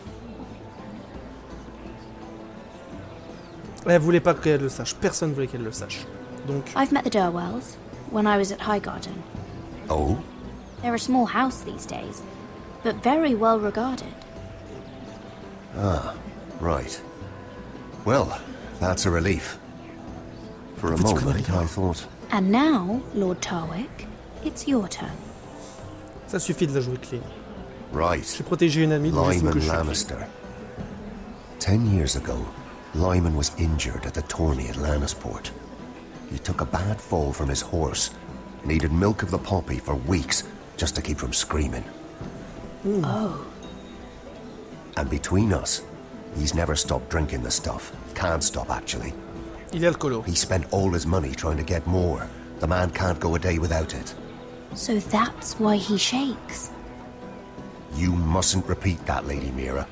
Elle voulait pas qu'elle le sache. Personne voulait qu'elle le sache. Donc. I've met the Durwells when I was at Highgarden. Oh? They're a small house these days, but very well regarded. Ah, right. Well, that's a relief. For a moment, I thought... And now, Lord Tarwick, it's your turn. Ça suffit de la jouer clean. Right. J'ai protégé une amie, donc j'estime que Lyman je suis. Lannister. 10 years ago, Lyman was injured at the tourney at Lannisport. He took a bad fall from his horse, needed milk of the poppy for weeks just to keep from screaming. Oh. And between us, he's never stopped drinking the stuff. Can't stop, actually. Il est alcoolo. He spent all his money trying to get more. The man can't go a day without it. So that's why he shakes. You mustn't repeat that, Lady Mira.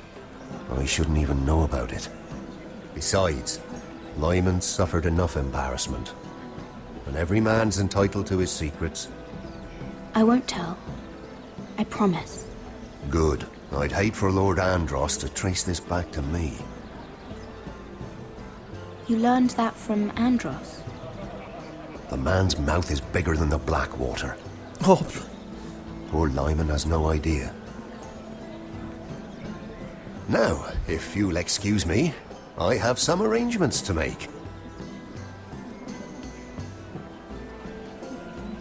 I shouldn't even know about it. Besides, Lyman suffered enough embarrassment. And every man's entitled to his secrets. I won't tell. I promise. Good. I'd hate for Lord Andros to trace this back to me. You learned that from Andros? The man's mouth is bigger than the Blackwater. Oh. Poor Lyman has no idea. Now, if you'll excuse me, I have some arrangements to make.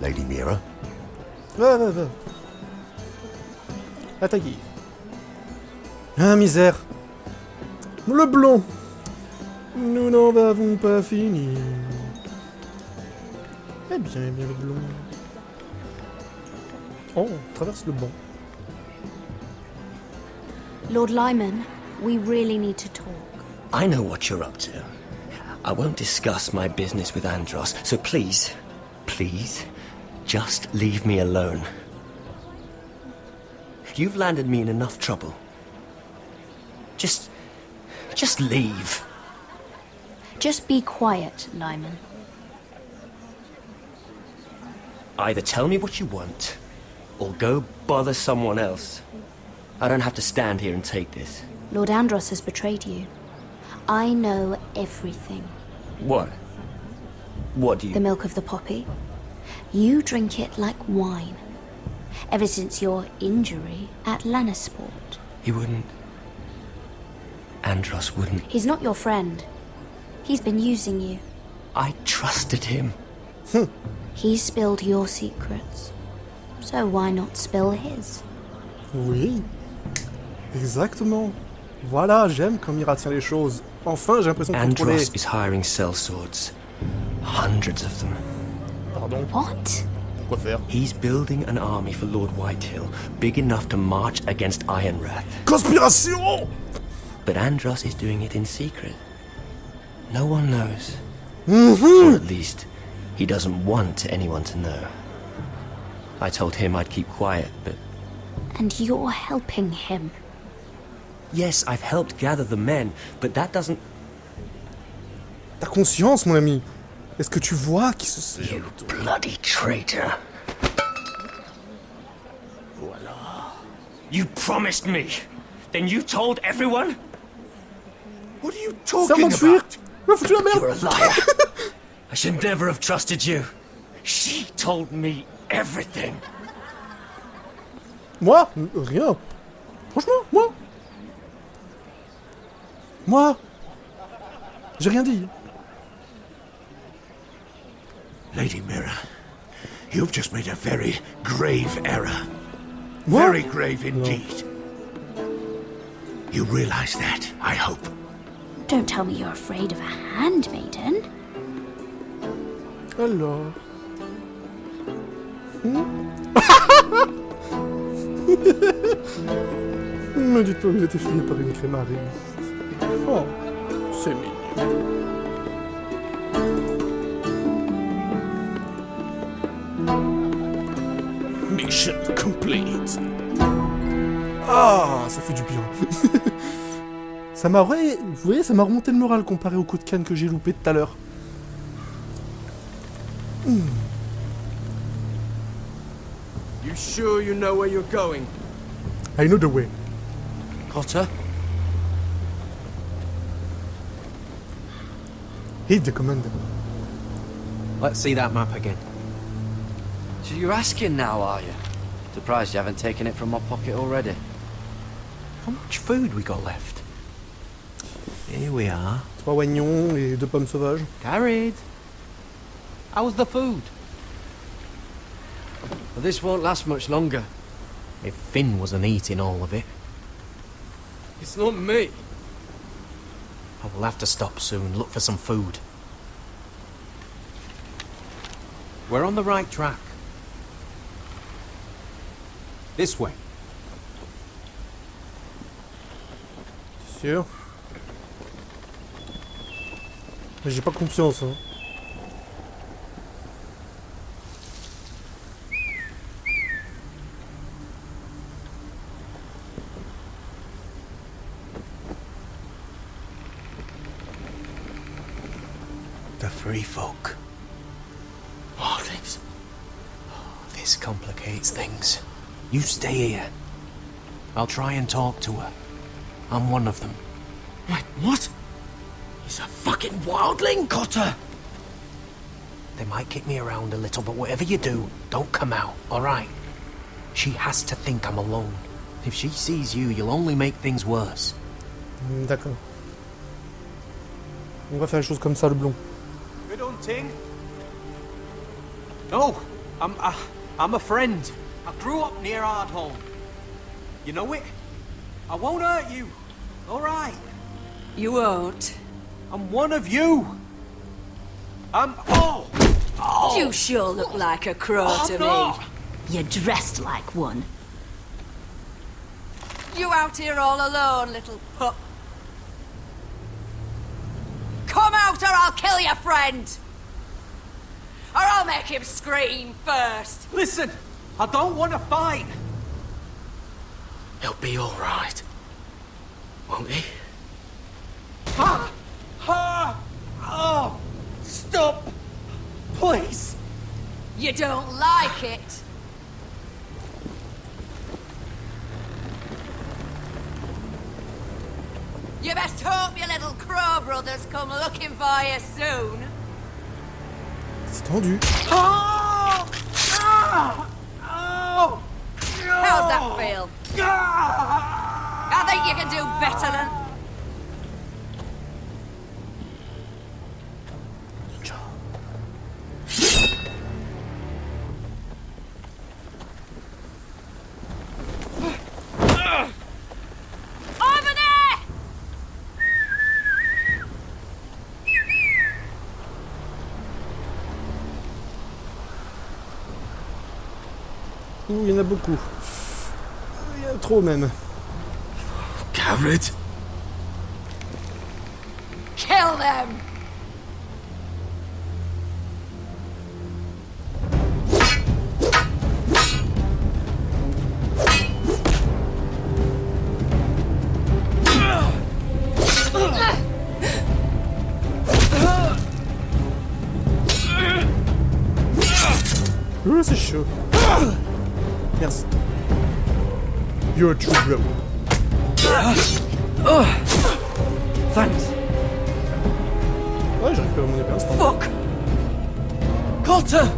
Lady Mira? Va. Attaquez. Ah, misère. Le blond. Nous n'en avons pas fini. Eh bien, le blond. Oh, on traverse le banc. Lord Lyman, we really need to talk. I know what you're up to. I won't discuss my business with Andros, so please, just leave me alone. You've landed me in enough trouble. Just leave. Just be quiet, Lyman. Either tell me what you want, or go bother someone else. I don't have to stand here and take this. Lord Andros has betrayed you. I know everything. What? What do you... The milk of the poppy. You drink it like wine. Ever since your injury at Lannisport. He wouldn't... Andros wouldn't... He's not your friend. He's been using you. I trusted him. He spilled your secrets. So why not spill his? Oui. Exactement. Voilà, j'aime quand Mira tient les choses. Enfin, j'ai l'impression de contrôler. Andros is hiring sellswords. Hundreds of them. Pardon? What? Quoi faire? He's building an army for Lord Whitehill, big enough to march against Ironwrath. Conspiration! But Andros is doing it in secret. No one knows. Or at least, he doesn't want anyone to know. I told him I'd keep quiet, but... And you're helping him. Yes, I've helped gather the men, but that doesn't... T'as conscience, mon ami? Est-ce que tu vois qui se sert? You bloody traitor. Voilà. You promised me. Then you told everyone? What are you Serment talking de fuir! about? Va foutre la merde! You're a liar. I should never have trusted you. She told me everything. Moi? Rien. Franchement, moi? Moi? J'ai rien dit. Lady Mira, you've just made a very grave error. What? Very grave indeed. You realize that, I hope. Don't tell me you're afraid of a handmaiden. Alors... Me dites pas que vous êtes effrayé par une crémarine. Oh, c'est mignon. Mission complete. Ah, ça fait du bien. Ça m'a... Ouais, vous voyez, ça m'a remonté le moral comparé au coup de canne que j'ai loupé tout à l'heure. You sure you know where you're going? I know the way. Cotter? He's the commander. Let's see that map again. So you're asking now, are you? Surprised you haven't taken it from my pocket already. How much food we got left? Here we are. 3 oignons et 2 pommes sauvages. Carried. How's the food? Well, this won't last much longer. If Finn wasn't eating all of it. It's not me. I will have to stop soon, look for some food. We're on the right track. This way. Sûr. Mais j'ai pas confiance, hein. The free folk. Wildlings. This complicates things. You stay here. I'll try and talk to her. I'm one of them. Wait, what? He's a fucking wildling, Cotter! They might kick me around a little, but whatever you do, don't come out, alright? She has to think I'm alone. If she sees you, you'll only make things worse. D'accord. On va faire les choses comme ça, le blond. Good hunting. No, I'm a friend. I grew up near Ardholm. You know it? I won't hurt you. All right. You won't. I'm one of you. I'm... Oh! Oh! You sure look like a crow to not. me. You're dressed like one. You out here all alone, little pup. Come out or I'll kill your friend! Or I'll make him scream first! Listen, I don't want to fight. He'll be alright. Won't he? Ha! Ha! Oh! Stop! Please! You don't like it? You best hope your little crow brothers come looking for you soon. C'est tendu. Oh! Ah! Oh! How's that feel? I think you can do better than... Over there! beaucoup, il y en a beaucoup. Il y en a trop même. Garrett. Kill them! C'est chaud. Merci. You're a true bro. Thanks. Ouais, j'arrive pas à mon épée instant. Fuck! Cotter!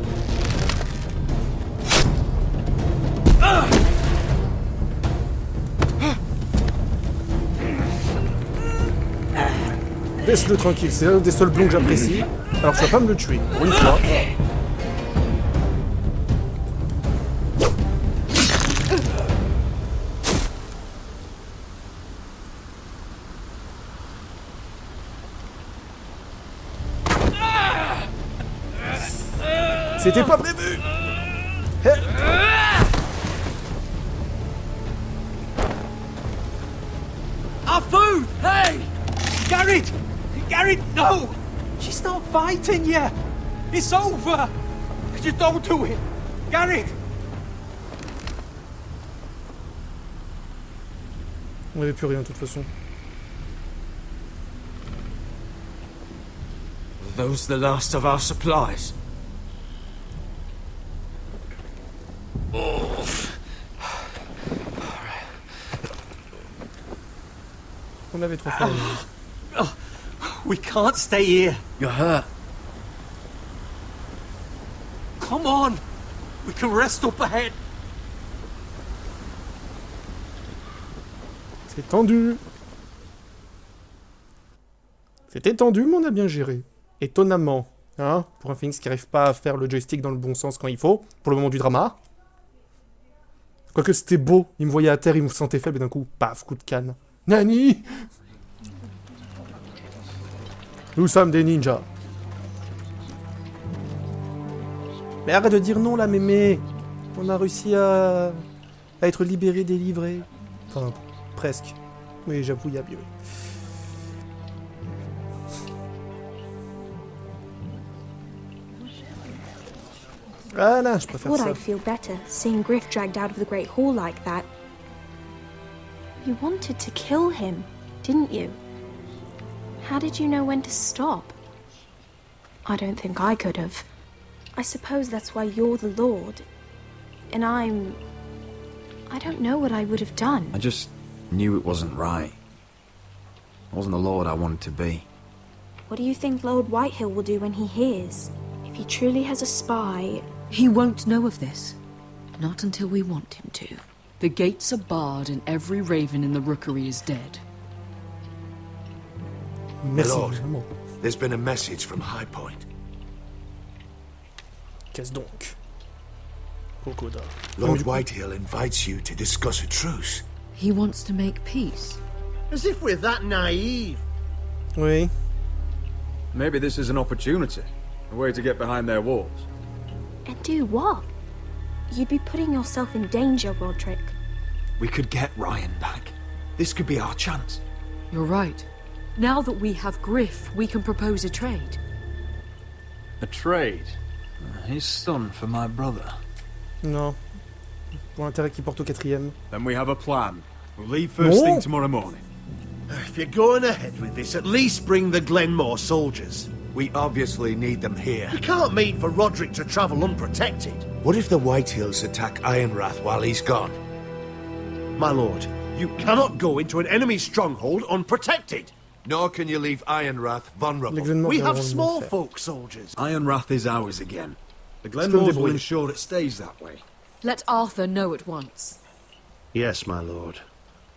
Laisse-le tranquille, c'est un des seuls blonds que j'apprécie. Alors tu vas pas me le tuer, pour une fois. C'était pas prévu. Our food! Hey! Garrett! Garrett, no! She's not fighting yet! It's over! Just don't do it! Garrett! On n'avait plus rien de toute façon. Are those the last of our supplies? On avait trop fait. We can't stay here. You're hurt. Come on! We can rest up ahead. C'est tendu. C'était tendu, mais on a bien géré. Étonnamment. Hein, pour un Phoenix qui n'arrive pas à faire le joystick dans le bon sens quand il faut, pour le moment du drama. Quoique c'était beau, il me voyait à terre, il me sentait faible et d'un coup, paf, coup de canne. Nani! Nous sommes des ninjas. Mais arrête de dire non là, mémé. On a réussi à être libérés, délivrés. Enfin, presque. Oui, j'avoue, il y a mieux. Voilà, je préfère ça. I'd feel better seeing Griff dragged out of the Great Hall like that. You wanted to kill him, didn't you? How did you know when to stop? I don't think I could have. I suppose that's why you're the Lord. And I don't know what I would have done. I just knew it wasn't right. I wasn't the Lord I wanted to be. What do you think Lord Whitehill will do when he hears? If he truly has a spy... He won't know of this. Not until we want him to. The gates are barred and every raven in the rookery is dead. Merci. Lord, there's been a message from High Point. Qu'est-ce donc? Kokoda. Lord Whitehill invites you to discuss a truce. He wants to make peace. As if we're that naive. Oui. Maybe this is an opportunity. A way to get behind their walls. And do what? You'd be putting yourself in danger, Roderick. We could get Ryan back. This could be our chance. You're right. Now that we have Griff, we can propose a trade. A trade? His son for my brother. Non. Pour l'intérêt qui porte au quatrième. Then we have a plan. We'll leave first thing tomorrow morning. If you're going ahead with this, at least bring the Glenmore soldiers. We obviously need them here. You can't mean for Roderick to travel unprotected. What if the Whitehills attack Ironrath while he's gone? My lord, you cannot go into an enemy stronghold unprotected. Nor can you leave Ironrath vulnerable. We have small folk soldiers. Ironrath is ours again. The Glenmores will ensure it stays that way. Let Arthur know at once. Yes, my lord.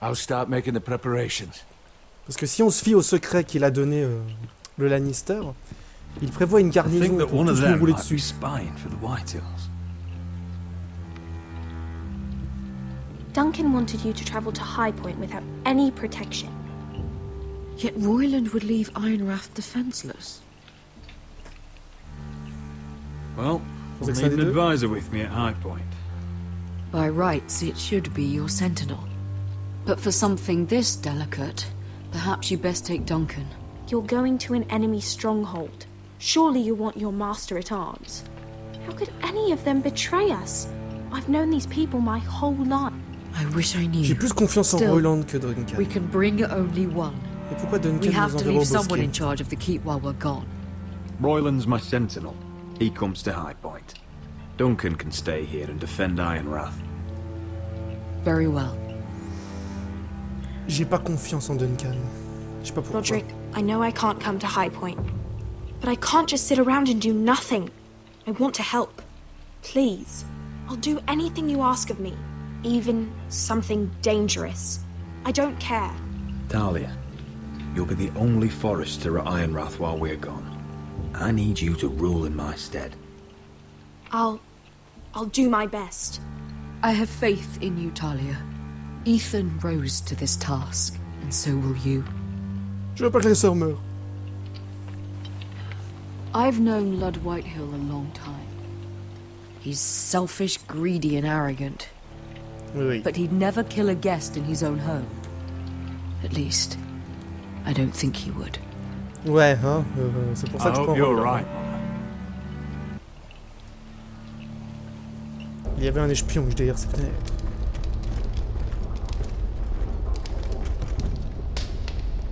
I'll start making the preparations. Parce que si on se fie au secret qu'il a donné le Lannister, il prévoit une garnison pour tous nous rouler dessus. Duncan wanted you to travel to High Point without any protection. Yet Royland would leave Ironrath defenseless. Well, I'll need an advisor with me at High Point. By rights, it should be your sentinel. But for something this delicate, perhaps you best take Duncan. You're going to an enemy stronghold. Surely you want your master-at-arms. How could any of them betray us? I've known these people my whole life. I wish I knew. J'ai plus confiance en Royland que Duncan. We can bring only one. Et pourquoi Duncan We have nous to enverra au leave someone in bosquet? charge of the keep while we're gone. Royland's my sentinel. He comes to High Point. Duncan can stay here and defend Ironrath. Very well. J'ai pas confiance en Duncan. Je sais pas pourquoi. Roderick, I know I can't come to High Point, but I can't just sit around and do nothing. I want to help. Please. I'll do anything you ask of me, even something dangerous. I don't care. Talia, you'll be the only forester at Ironrath while we're gone. I need you to rule in my stead. I'll do my best. I have faith in you, Talia. Ethan rose to this task, and so will you. Je veux pas que les sœurs meurent. I've known Lud Whitehill a long time. He's selfish, greedy, and arrogant. Oui. But he'd never kill a guest in his own home. At least, I don't think he would. Ouais, hein, c'est pour ça que je prends Royland. Il y avait un espion derrière ces fenêtres.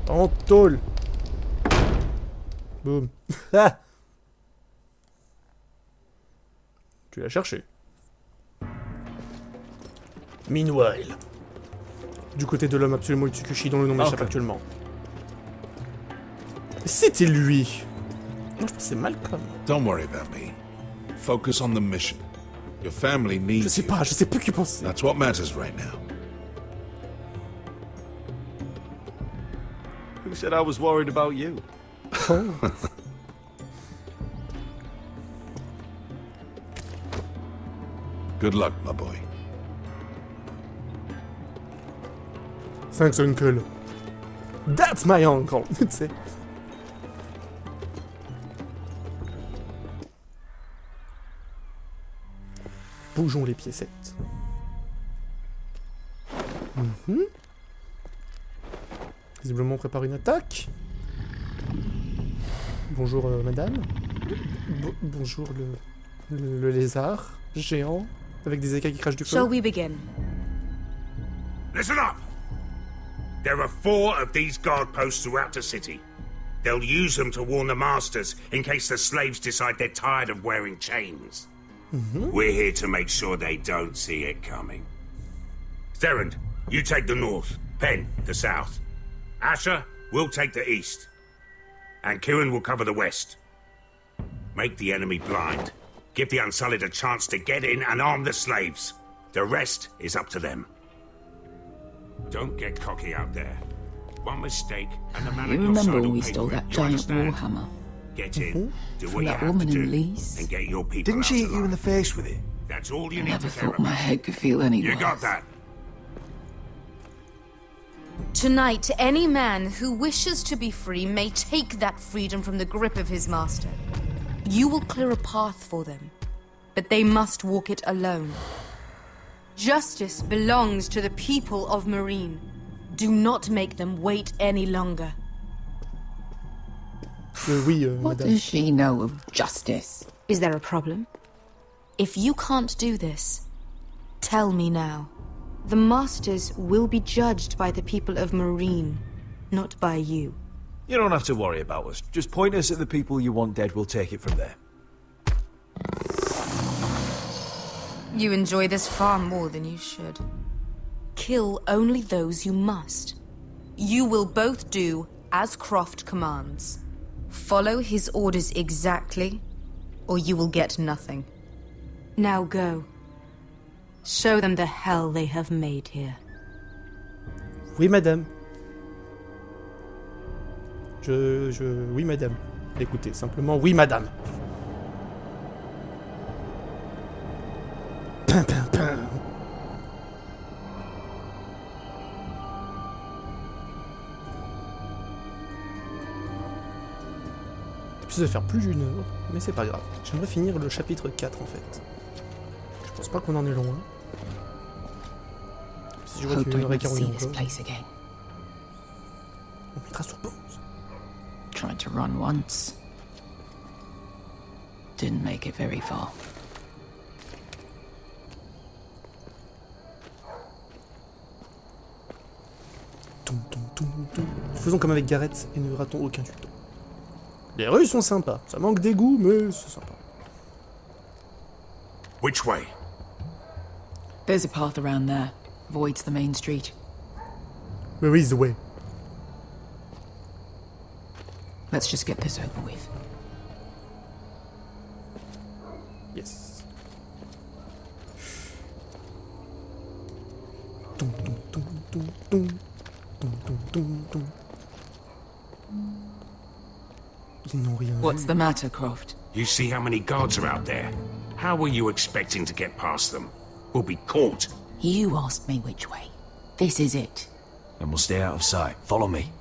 En tôle. Boum. Ah. Tu l'as cherché. Meanwhile. Du côté de l'homme absolument Utsukushi dont le nom m'échappe actuellement. C'était lui. Non, je pense que c'est Malcolm. Don't worry about me. Focus on the mission. Your family needs Je sais plus qui penser. That's what matters right now. Who said I was worried about you? Good luck, my boy. Thanks, uncle. That's my uncle. Tu sais. Bougeons les piécettes. Visiblement on prépare une attaque. Bonjour madame. Bonjour le lézard géant avec des écailles qui crachent du feu. Shall we begin? Listen up! There are 4 of these guard posts throughout the city. They'll use them to warn the masters in case the slaves decide they're tired of wearing chains. We're here to make sure they don't see it coming. Therend, you take the north. Penn, the south. Asher, we'll take the east. And Kieran will cover the west. Make the enemy blind. Give the Unsullied a chance to get in and arm the slaves. The rest is up to them. Don't get cocky out there. One mistake and the man You at your remember side when will we pay stole for it. that You giant understand? warhammer? Get in, do From what you that have woman to in do, Lease? and get your people Didn't out she hit alive. you in the face with it? That's all you I need never to care thought my about. head could feel any You worse. got that? Tonight, any man who wishes to be free may take that freedom from the grip of his master. You will clear a path for them, but they must walk it alone. Justice belongs to the people of Marine. Do not make them wait any longer. Oui, What madame. does she know of justice? Is there a problem? If you can't do this, tell me now. The masters will be judged by the people of Marine, not by you. You don't have to worry about us. Just point us at the people you want dead, we'll take it from there. You enjoy this far more than you should. Kill only those you must. You will both do as Croft commands. Follow his orders exactly, or you will get nothing. Now go. Show them the hell they have made here. Oui, madame. Oui, madame. Écoutez, simplement, oui, madame. Pin, pin, pin. Ça va faire plus d'une heure, mais c'est pas grave. J'aimerais finir le chapitre 4 en fait. Je pense pas qu'on en est loin. je vois Hope qu'il y en I aurait never 40 see this encore. place again. On mettra sur pause. Tried to run once. Didn't make it very far. Faisons comme avec Gareth et ne ratons aucun tuto. Les rues sont sympas. Ça manque d'égout, mais c'est sympa. Which way? There's a path around there. Avoids the main street. Where is the way? Let's just get this over with. Yes. Ils n'ont rien What's vu. the matter, Croft? You see how many guards are out there? How were you expecting to get past them? We'll be caught. You asked me which way. This is it. And we'll stay out of sight. Follow me.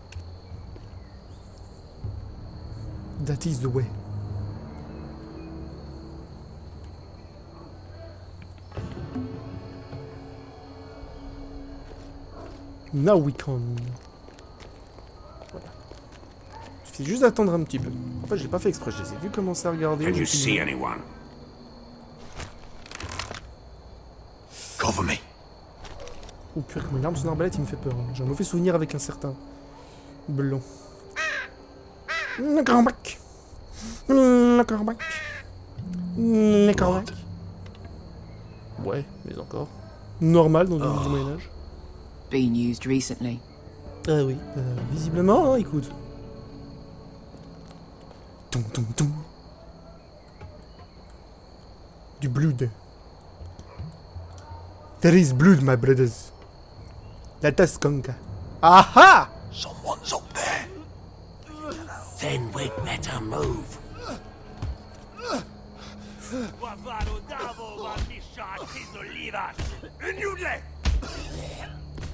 That is the way. Now we can. Voilà. Il suffit juste d'attendre un petit peu. En fait, j'ai pas fait exprès, je les ai vus commencer à regarder. Can you see anyone? Cover me. Oh purée, comme une arme son arbalète, il me fait peur. Hein. J'ai un mauvais souvenir avec un certain blond. Le corbac. Le corbac. Le corbac. Ouais, mais encore. Normal dans une ville du Moyen-Âge. Been used recently. Ah oui, visiblement, hein, écoute. Du blood. There is blood, my brothers. Let us conquer. Aha! Someone's up there. Then we'd better move.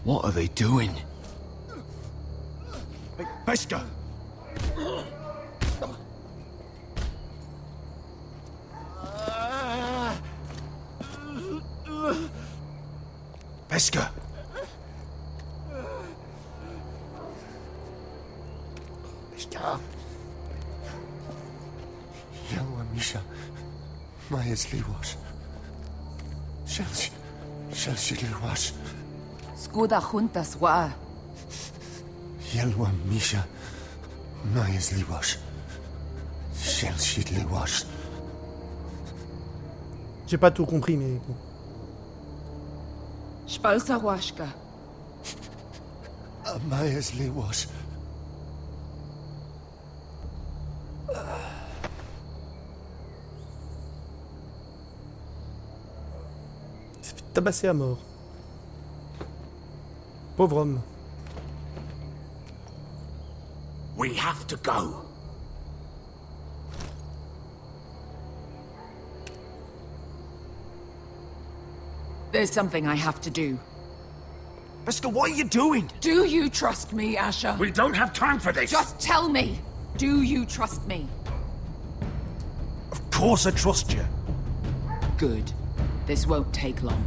What are they doing? Pesca! Pesca! Yellow Misha. Majes Liwash. Shelshi Liwash. Skuda juntas wa. Yellow Misha. Majes Liwash. Shelshi Liwash. J'ai pas tout compris, mais bon. Spalsa washka. Majes Liwash. Il s'est fait tabasser à mort. Pauvre homme. We have to go. There's something I have to do. Pesca, what are you doing? Do you trust me, Asher? We don't have time for this. Just tell me. Do you trust me? Of course I trust you. Good. This won't take long.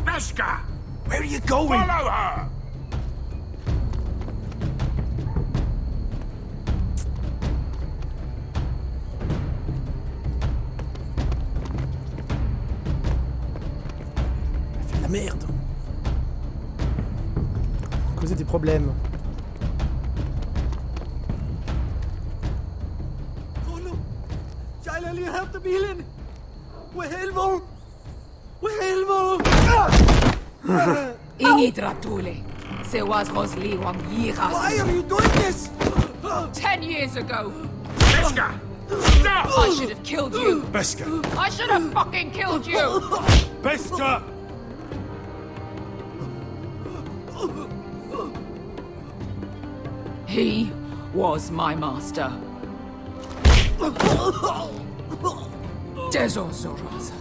Pesca! Where are you going? Follow her! Fait de la merde. Causer des problèmes. Ingidratule. Se was Rosliwam Yiras. Why are you doing this? 10 years ago. Pesca! Stop! I should have killed you. Pesca! I should have fucking killed you. Pesca! He was my master. Dezor Zoraza.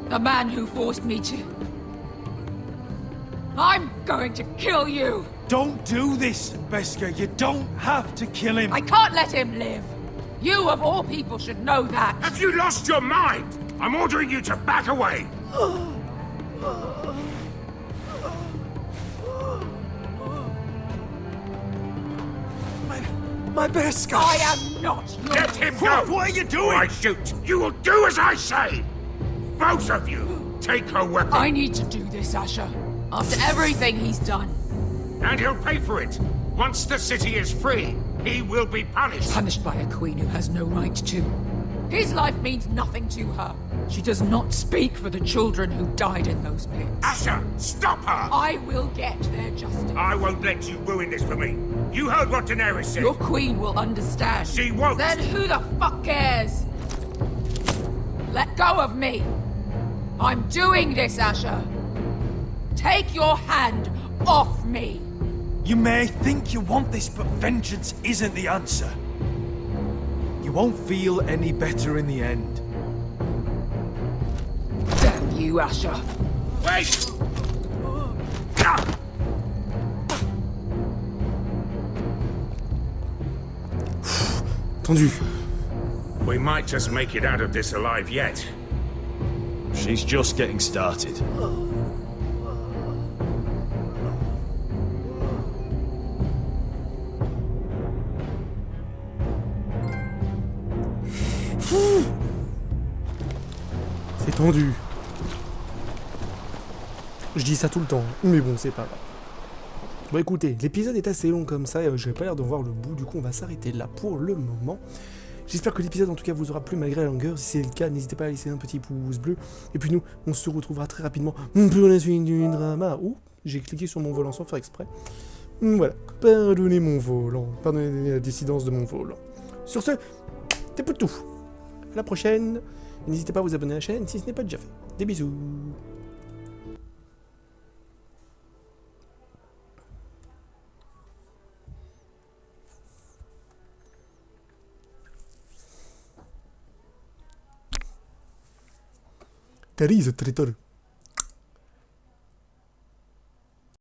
The man who forced me to... I'm going to kill you! Don't do this, Pesca. You don't have to kill him. I can't let him live! You, of all people, should know that! Have you lost your mind? I'm ordering you to back away. My best Scout! I am not your... Let him go! What are you doing? Or I shoot! You will do as I say! Both of you, take her weapon. I need to do this, Asher. After everything he's done. And he'll pay for it. Once the city is free, he will be punished. Punished by a queen who has no right to. His life means nothing to her. She does not speak for the children who died in those pits. Asher, stop her! I will get their justice. I won't let you ruin this for me. You heard what Daenerys said. Your queen will understand. She won't. Then who the fuck cares? Let go of me. I'm doing this, Asher. Take your hand off me. You may think you want this, but vengeance isn't the answer. You won't feel any better in the end. Damn you, Asher. Wait! Tendu. We might just make it out of this alive yet. She's just getting started. C'est tendu. Je dis ça tout le temps, mais bon, c'est pas grave. Bon écoutez, l'épisode est assez long comme ça, et j'ai pas l'air de voir le bout, du coup on va s'arrêter là pour le moment. J'espère que l'épisode en tout cas vous aura plu malgré la longueur. Si c'est le cas, n'hésitez pas à laisser un petit pouce bleu. Et puis nous, on se retrouvera très rapidement pour la suite du drama. Ouh, j'ai cliqué sur mon volant sans faire exprès. Voilà, pardonnez mon volant, pardonnez la dissidence de mon volant. Sur ce, c'était Poutous. À la prochaine. N'hésitez pas à vous abonner à la chaîne si ce n'est pas déjà fait. Des bisous. Terry, traiteur.